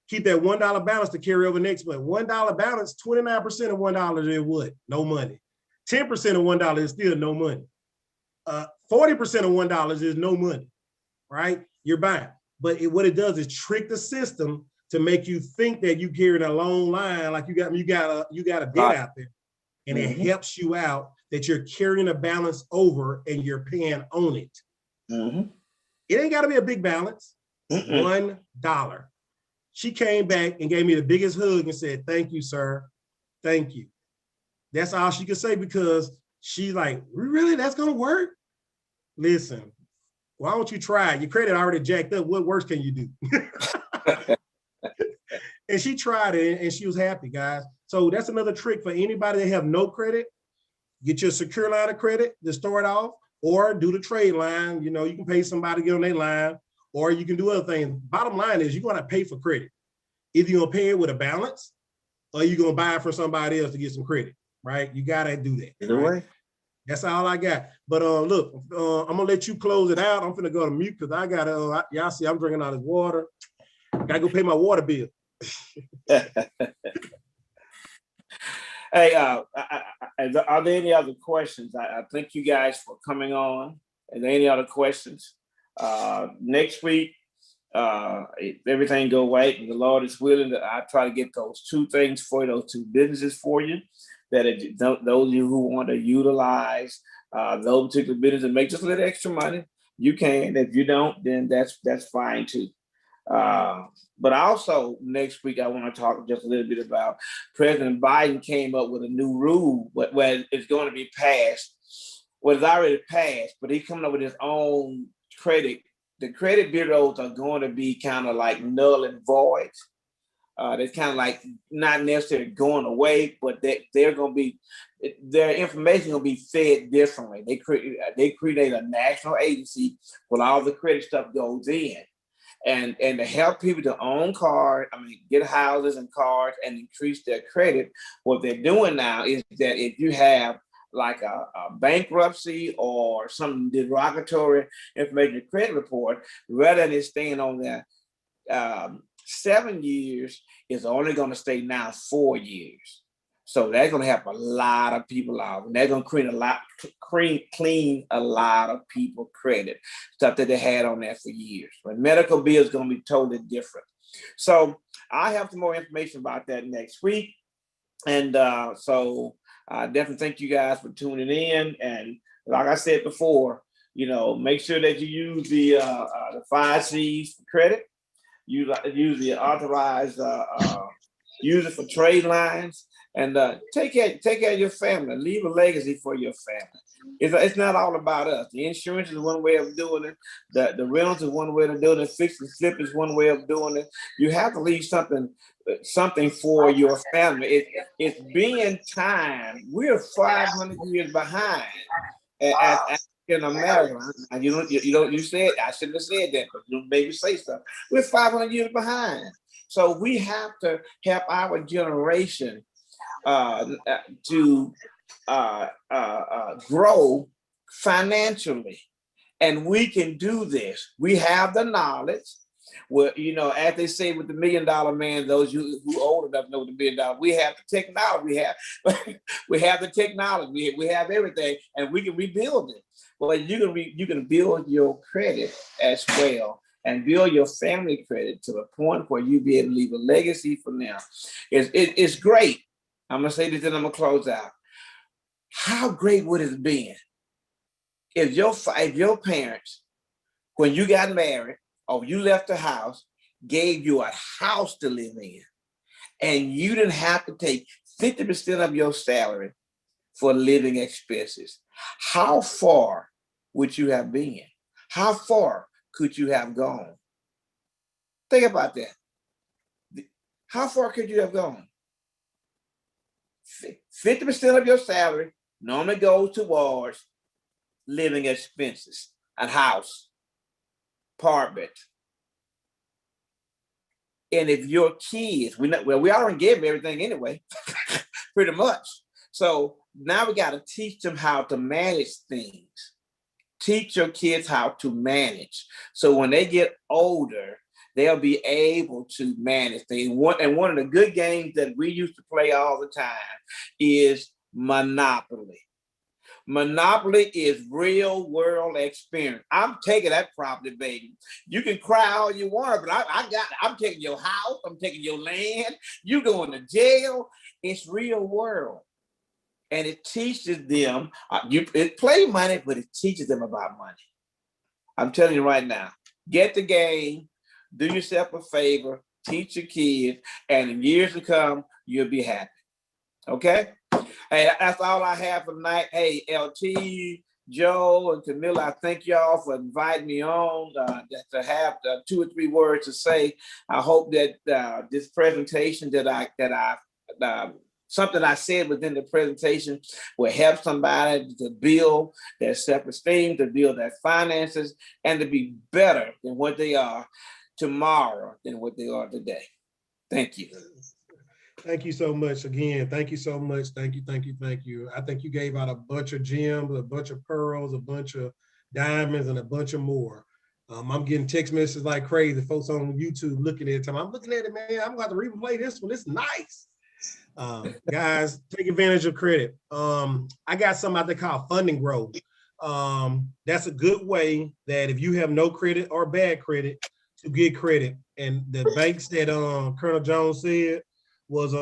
Keep that $1 balance to carry over next month. $1 balance, 29% of $1 is what? No money. 10% of $1 is still no money. 40% of $1 is no money, right? You're buying. But what it does is trick the system to make you think that you carrying a long line, like you got a debt out there. And it helps you out that you're carrying a balance over and you're paying on it. It ain't got to be a big balance. $1. She came back and gave me the biggest hug and said, "Thank you, sir. Thank you." That's all she could say, because she's like, "Really? That's going to work?" Listen, why don't you try it? Your credit already jacked up. What worse can you do? And she tried it and she was happy, guys. So that's another trick for anybody that have no credit. Get your secure line of credit to start off, or do the trade line. You know, you can pay somebody to get on their line, or you can do other things. Bottom line is you're going to pay for credit. Either you're going to pay it with a balance, or you're going to buy it from somebody else to get some credit, right? You got to do that. Either way. That's all I got. But look, I'm going to let you close it out. I'm going to go to mute because I got to, y'all see I'm drinking all this water. Got to go pay my water bill. Hey, are there any other questions? I thank you guys for coming on. Are there any other questions? Next week, if everything go right and the Lord is willing, I try to get those two things for you, those two businesses for you, that those of you who want to utilize those particular businesses and make just a little extra money, you can. If you don't, then that's fine too. But also next week, I want to talk just a little bit about President Biden came up with a new rule where it's going to be passed. Well, it's already passed, but he's coming up with his own credit. The credit bureaus are going to be kind of like null and void. They're kind of like not necessarily going away, but they're going to be, their information going to be fed differently. They create a national agency where all the credit stuff goes in. And to help people to own cars, get houses and cars and increase their credit, what they're doing now is that if you have like a bankruptcy or some derogatory information credit report, rather than it staying on there 7 years, it's only going to stay now 4 years. So that's going to help a lot of people out. And they're going to clean a lot of people credit, stuff that they had on there for years. But medical bill is going to be totally different. So I have some more information about that next week. And so I definitely thank you guys for tuning in. And like I said before, make sure that you use the 5 C's for credit. Use the authorized users for trade lines. And take care of your family. Leave a legacy for your family. It's not all about us. The insurance is one way of doing it. The rentals is one way of doing it. Fix and flip is one way of doing it. You have to leave something for your family. It's being time. We're 500 years behind in America. And you said, I shouldn't have said that, but you maybe say something. We're 500 years behind. So we have to help our generation to grow financially, and we can do this. We have the knowledge. Well, as they say with the $1 Million Man, those who old enough know the $1 million. We have the technology. We have the technology. We have everything, and we can rebuild it. Well, you can build your credit as well, and build your family credit to the point where you be able to leave a legacy for them. It's great. I'm going to say this and I'm going to close out. How great would it have been if your parents, when you got married or you left the house, gave you a house to live in, and you didn't have to take 50% of your salary for living expenses? How far would you have been? How far could you have gone? Think about that. How far could you have gone? 50% of your salary normally goes towards living expenses, a house, apartment, And if your kids, we already gave them everything anyway, pretty much. So now we got to teach them how to manage things. Teach your kids how to manage. So when they get older, they'll be able to manage things. And one of the good games that we used to play all the time is Monopoly. Monopoly is real world experience. I'm taking that property, baby. You can cry all you want, but I'm taking your house. I'm taking your land. You going to jail. It's real world. And it teaches them, it play money, but it teaches them about money. I'm telling you right now, get the game, do yourself a favor, teach your kids, and in years to come, you'll be happy. Okay? Hey, that's all I have for tonight. Hey, LT, Joe, and Camilla, I thank y'all for inviting me on to have 2 or 3 words to say. I hope that this presentation something I said within the presentation will help somebody to build their self-esteem, to build their finances, and to be better than what they are tomorrow than what they are today. Thank you. Thank you so much again. Thank you so much. Thank you, thank you, thank you. I think you gave out a bunch of gems, a bunch of pearls, a bunch of diamonds, and a bunch of more. I'm getting text messages like crazy. Folks on YouTube looking at it. I'm looking at it, man. I'm going to replay this one. It's nice. Guys, take advantage of credit. I got something out there called Funding Growth. That's a good way that if you have no credit or bad credit to get credit. And the banks that Colonel Jones said was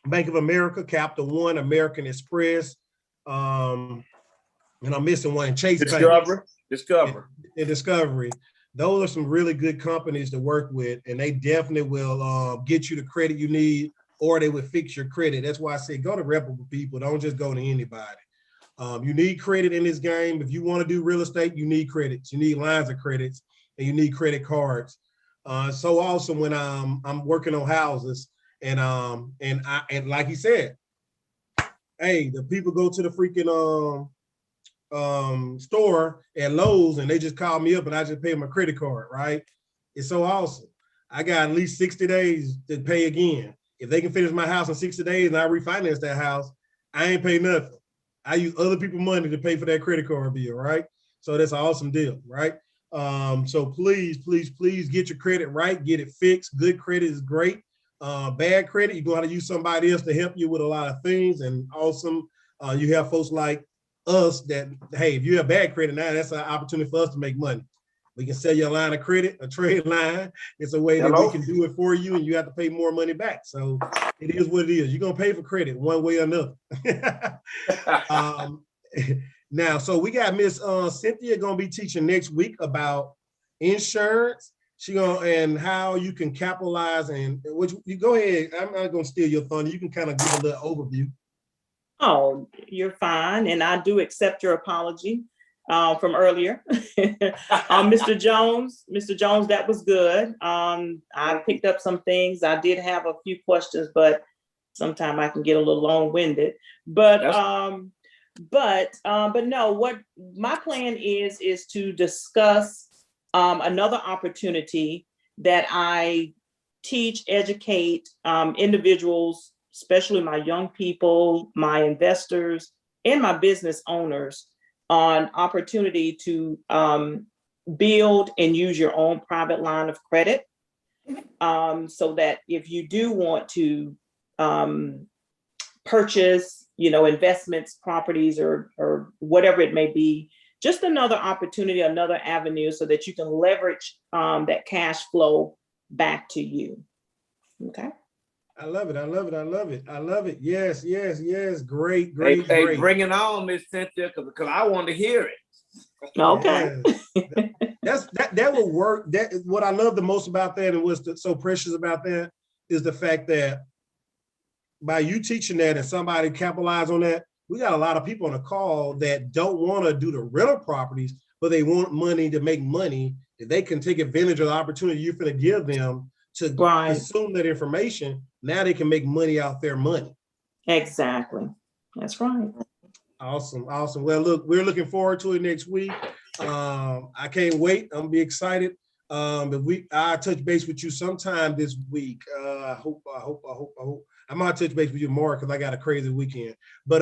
Bank of America, Capital One, American Express, and I'm missing one, Chase Bank. Discovery. Those are some really good companies to work with, and they definitely will get you the credit you need, or they would fix your credit. That's why I say go to reputable people. Don't just go to anybody. You need credit in this game. If you want to do real estate, you need credits. You need lines of credits, and you need credit cards. So awesome when I'm working on houses, and like he said, hey, the people go to the freaking store at Lowe's and they just call me up and I just pay my credit card, right? It's so awesome. I got at least 60 days to pay again. If they can finish my house in 60 days and I refinance that house, I ain't pay nothing. I use other people's money to pay for that credit card bill, right? So that's an awesome deal, right? So please, please, please get your credit right, get it fixed. Good credit is great. Bad credit, you're going to use somebody else to help you with a lot of things. And awesome, you have folks like us that, hey, if you have bad credit now, that's an opportunity for us to make money. We can sell you a line of credit, a trade line. It's a way that we can do it for you and you have to pay more money back. So it is what it is. You're going to pay for credit one way or another. Now, so we got Miss Cynthia going to be teaching next week about insurance. She and how you can capitalize, and which you go ahead. I'm not going to steal your thunder. You can kind of give a little overview. Oh, you're fine. And I do accept your apology from earlier. Mr. Jones, that was good. I picked up some things. I did have a few questions, but sometimes I can get a little long-winded. But no, what my plan is to discuss another opportunity that I teach, educate individuals, especially my young people, my investors, and my business owners on opportunity to build and use your own private line of credit, so that if you do want to purchase, investments, properties, or whatever it may be, just another opportunity, another avenue so that you can leverage that cash flow back to you. Okay. I love it. I love it. I love it. I love it. Yes, yes, yes. Great. Hey, bring it on, Miss Cynthia, because I want to hear it. Okay. Yes. That will work. That is what I love the most about that, and what's so precious about that is the fact that by you teaching that and somebody capitalize on that, we got a lot of people on the call that don't want to do the rental properties, but they want money to make money. If they can take advantage of the opportunity you're going to give them to consume that information, now they can make money out their money. Exactly. That's right. Awesome. Awesome. Well, look, we're looking forward to it next week. I can't wait. I'm gonna be excited. But I'll touch base with you sometime this week. I hope. I'm gonna touch base with you more because I got a crazy weekend. But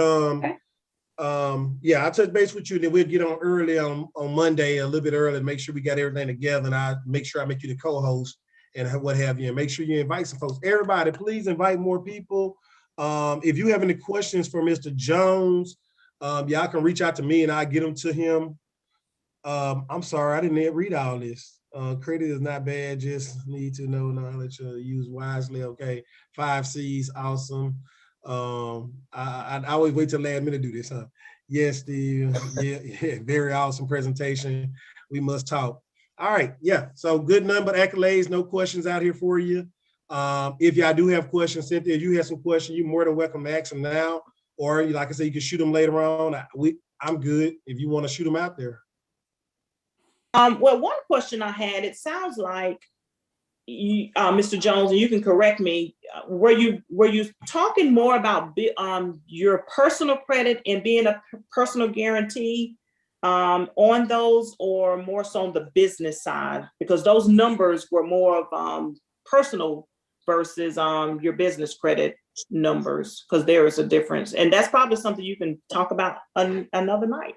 yeah, I'll touch base with you, then we'll get on early on Monday, a little bit early, to make sure we got everything together, and I'll make sure I make you the co-host and what have you, and make sure you invite some folks. Everybody, please invite more people. If you have any questions for Mr. Jones, y'all can reach out to me and I'll get them to him. I'm sorry, I didn't read all this. Credit is not bad, just need to know knowledge, use wisely. Okay, 5 C's, awesome. I always wait till last minute to do this, huh? Yes, Steve. Yeah, very awesome presentation. We must talk. All right, yeah. So good number, accolades, no questions out here for you. If y'all do have questions, Cynthia, if you have some questions, you're more than welcome to ask them now, or like I said, you can shoot them later on. I'm good if you want to shoot them out there. Well, one question I had, it sounds like you, Mr. Jones, and you can correct me, were you talking more about your personal credit and being a personal guarantee on those, or more so on the business side? Because those numbers were more of personal versus your business credit numbers, because there is a difference. And that's probably something you can talk about another night.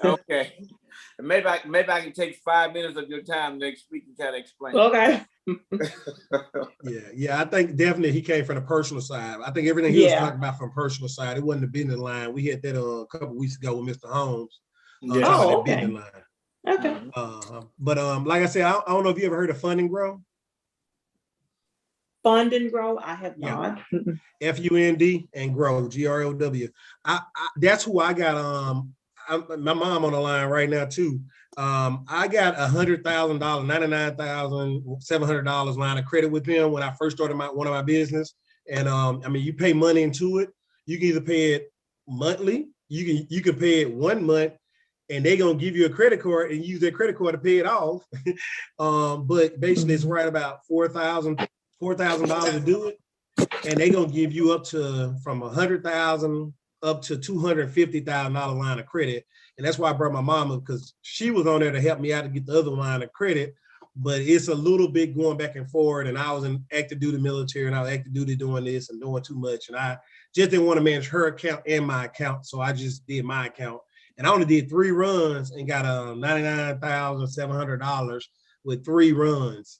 Okay. Maybe I can take 5 minutes of your time next week and kind of explain. Okay. Yeah. I think definitely he came from the personal side. I think everything he was talking about from personal side, it wasn't the business line. We had that a couple of weeks ago with Mr. Holmes. Okay. Business line. Okay. But like I said, I don't know if you ever heard of Fund and Grow. Fund and Grow, I have not. FUND and Grow, GROW. That's who I got. My mom on the line right now too. I got $100,000, $99,700 line of credit with them when I first started one of my business. And I mean, you pay money into it. You can either pay it monthly. You can pay it 1 month, and they're gonna give you a credit card and use their credit card to pay it off. But basically, it's right about $4,000 to do it, and they're gonna give you up to from $100,000 up to $250,000 line of credit. And that's why I brought my mama, because she was on there to help me out to get the other line of credit. But it's a little bit going back and forward. And I was in active duty military, and I was active duty doing this and doing too much. And I just didn't want to manage her account and my account. So I just did my account. And I only did 3 runs and got $99,700 with 3 runs.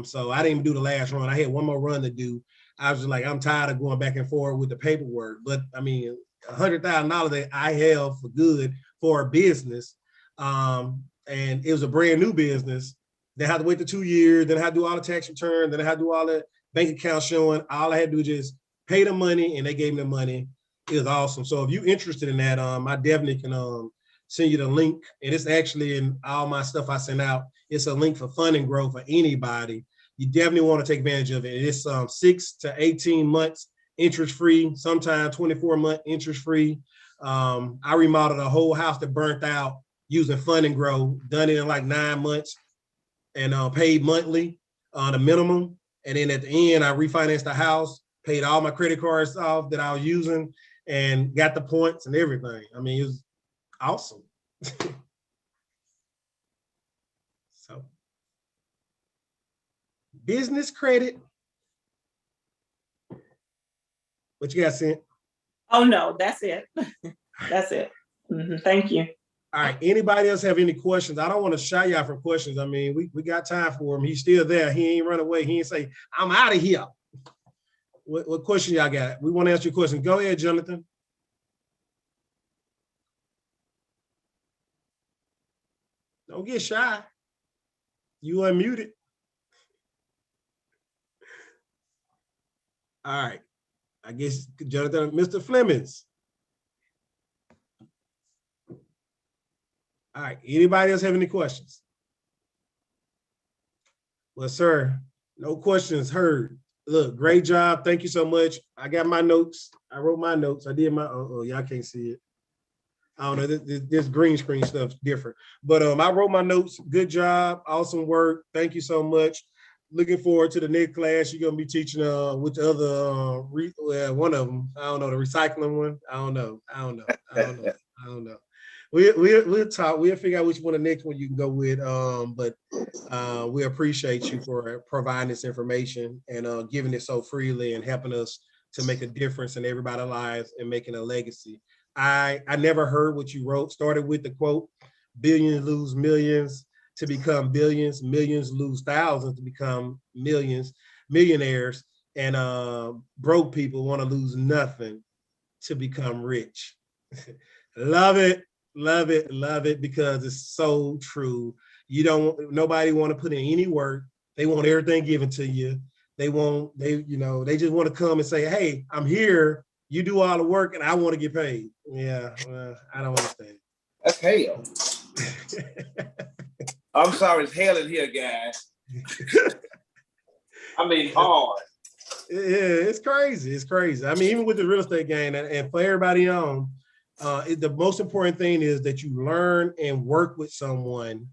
So I didn't even do the last run. I had one more run to do. I was just like, I'm tired of going back and forth with the paperwork. But I mean, $100,000 that I held for good for a business. And it was a brand new business. Then I had to wait the 2 years. Then I had to do all the tax returns. Then I had to do all the bank account showing. All I had to do was just pay the money, and they gave me the money. It was awesome. So if you're interested in that, I definitely can send you the link. And it's actually in all my stuff I send out. It's a link for Fund and Grow for anybody. You definitely want to take advantage of it. It's 6 to 18 months interest-free, sometimes 24-month interest-free. I remodeled a whole house that burnt out using Fund and Grow, done it in like 9 months, and paid monthly the minimum. And then at the end, I refinanced the house, paid all my credit cards off that I was using, and got the points and everything. I mean, it was awesome. So, business credit. What you got, Cint? Oh, no, that's it. That's it. Thank you. All right. Anybody else have any questions? I don't want to shy y'all from questions. I mean, we got time for him. He's still there. He ain't run away. He ain't say, I'm out of here. What question y'all got? We want to ask you a question. Go ahead, Jonathan. Don't get shy. You unmuted. All right. I guess, Jonathan, Mr. Flemings. All right. Anybody else have any questions? Well, sir, no questions heard. Look, great job. Thank you so much. I got my notes. I wrote my notes. I did my, oh, y'all can't see it. I don't know, this green screen stuff's different. But I wrote my notes. Good job. Awesome work. Thank you so much. Looking forward to the next class. You're going to be teaching with the other, one of them. I don't know, the recycling one. I don't know. We'll talk. We'll figure out which one the next one you can go with. But we appreciate you for providing this information and giving it so freely and helping us to make a difference in everybody's lives and making a legacy. I never heard what you wrote. Started with the quote, "Billions lose millions to become billions. Millions lose thousands to become millionaires. And broke people want to lose nothing to become rich." Love it, love it, love it, because it's so true. Nobody want to put in any work. They want everything given to you. They just want to come and say, "Hey, I'm here. You do all the work and I want to get paid." Yeah, well, I don't understand. That's hell. I'm sorry, it's hell in here, guys. I mean, hard. Yeah, it's crazy. It's crazy. I mean, even with the real estate game, and for everybody on, the most important thing is that you learn and work with someone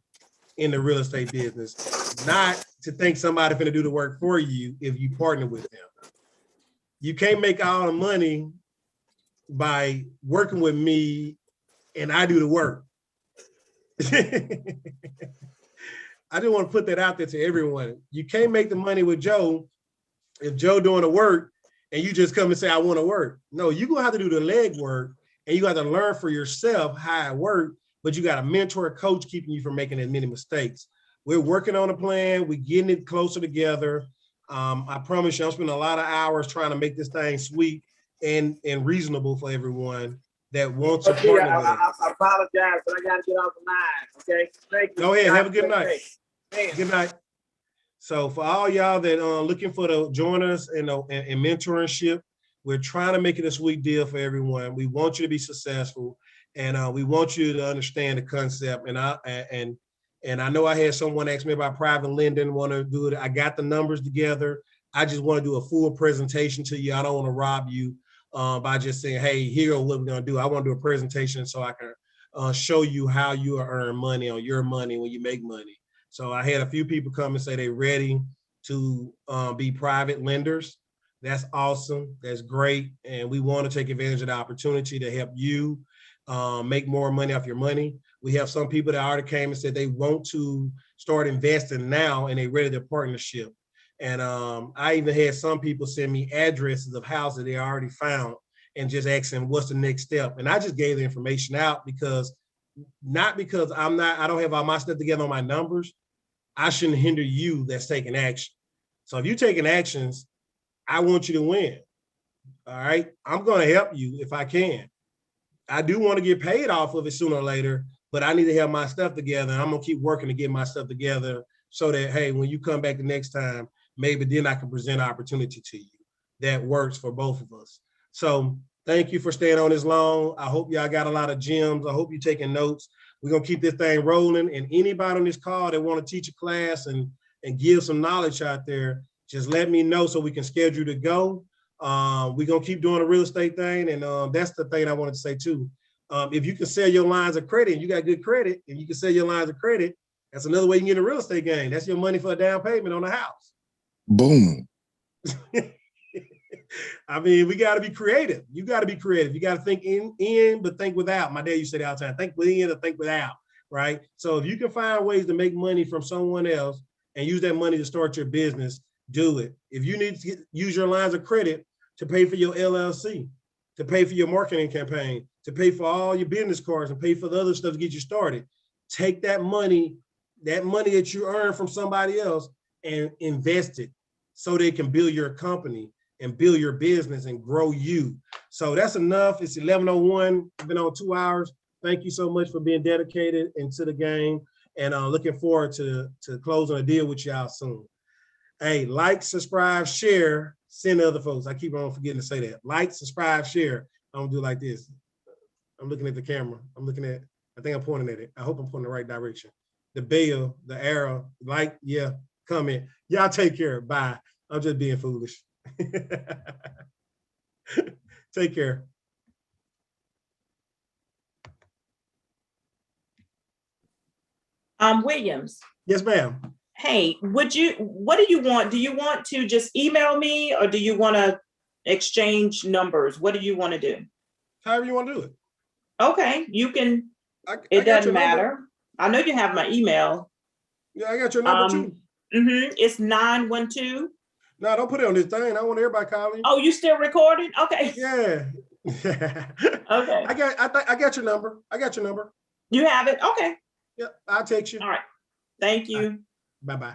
in the real estate business, not to think somebody's going to do the work for you if you partner with them. You can't make all the money by working with me and I do the work. I just want to put that out there to everyone. You can't make the money with Joe if Joe doing the work and you just come and say, "I want to work." No, you're going to have to do the leg work and you got to learn for yourself how it works, but you got a mentor, a coach keeping you from making as many mistakes. We're working on a plan. We're getting it closer together. I promise you, I'm spending a lot of hours trying to make this thing sweet and reasonable for everyone that wants to partner with us. I apologize, but I got to get off the line, okay? Thank you. Go ahead. Have a good night. Good night. So for all y'all that looking for to join us in mentorship, we're trying to make it a sweet deal for everyone. We want you to be successful, and we want you to understand the concept. And I know I had someone ask me about private lending, want to do it. I got the numbers together. I just want to do a full presentation to you. I don't want to rob you by just saying, "Hey, here's what we're going to do." I want to do a presentation so I can show you how you earn money on your money when you make money. So I had a few people come and say they're ready to be private lenders. That's awesome. That's great. And we want to take advantage of the opportunity to help you make more money off your money. We have some people that already came and said they want to start investing now and they're ready to partnership. And I even had some people send me addresses of houses they already found and just asking what's the next step. And I just gave the information out not because I don't have all my stuff together on my numbers. I shouldn't hinder you that's taking action. So if you're taking actions, I want you to win. All right. I'm going to help you if I can. I do want to get paid off of it sooner or later, but I need to have my stuff together. And I'm going to keep working to get my stuff together so that, hey, when you come back the next time, maybe then I can present an opportunity to you that works for both of us. So thank you for staying on this long. I hope y'all got a lot of gems. I hope you're taking notes. We're going to keep this thing rolling. And anybody on this call that want to teach a class and give some knowledge out there, just let me know so we can schedule to go. We're going to keep doing the real estate thing. And that's the thing I wanted to say too. If you can sell your lines of credit, and you got good credit, and you can sell your lines of credit, that's another way you can get a real estate gain. That's your money for a down payment on a house. Boom. I mean, we got to be creative. You got to be creative. You got to think in, but think without. My dad used to say that all the time, think within or think without, right? So if you can find ways to make money from someone else and use that money to start your business, do it. If you need to use your lines of credit to pay for your LLC, to pay for your marketing campaign, to pay for all your business cards and pay for the other stuff to get you started, take that money that you earn from somebody else and invest it so they can build your company and build your business and grow you. So that's enough. It's 11:01. I've been on 2 hours. Thank you so much for being dedicated into the game, and looking forward to closing a deal with y'all soon. Hey, like, subscribe, share, send to other folks. I keep on forgetting to say that. Like, subscribe, share. I'm gonna do it like this. I'm looking at the camera. I think I'm pointing at it. I hope I'm pointing the right direction. The bell, the arrow, like, yeah, comment. Y'all take care. Bye. I'm just being foolish. Take care. Williams. Yes, ma'am. Hey, what do you want? Do you want to just email me or do you want to exchange numbers? What do you want to do? However you want to do it. Okay, you can It got doesn't your number. matter. I know you have my email. Yeah, I got your number too. It's 912. No, don't put it on this thing. I want everybody calling. Oh, you still recording? Okay. Yeah. Okay. I got your number. I got your number. You have it? Okay. Yep, I'll text you. All right. Thank you. Bye-bye.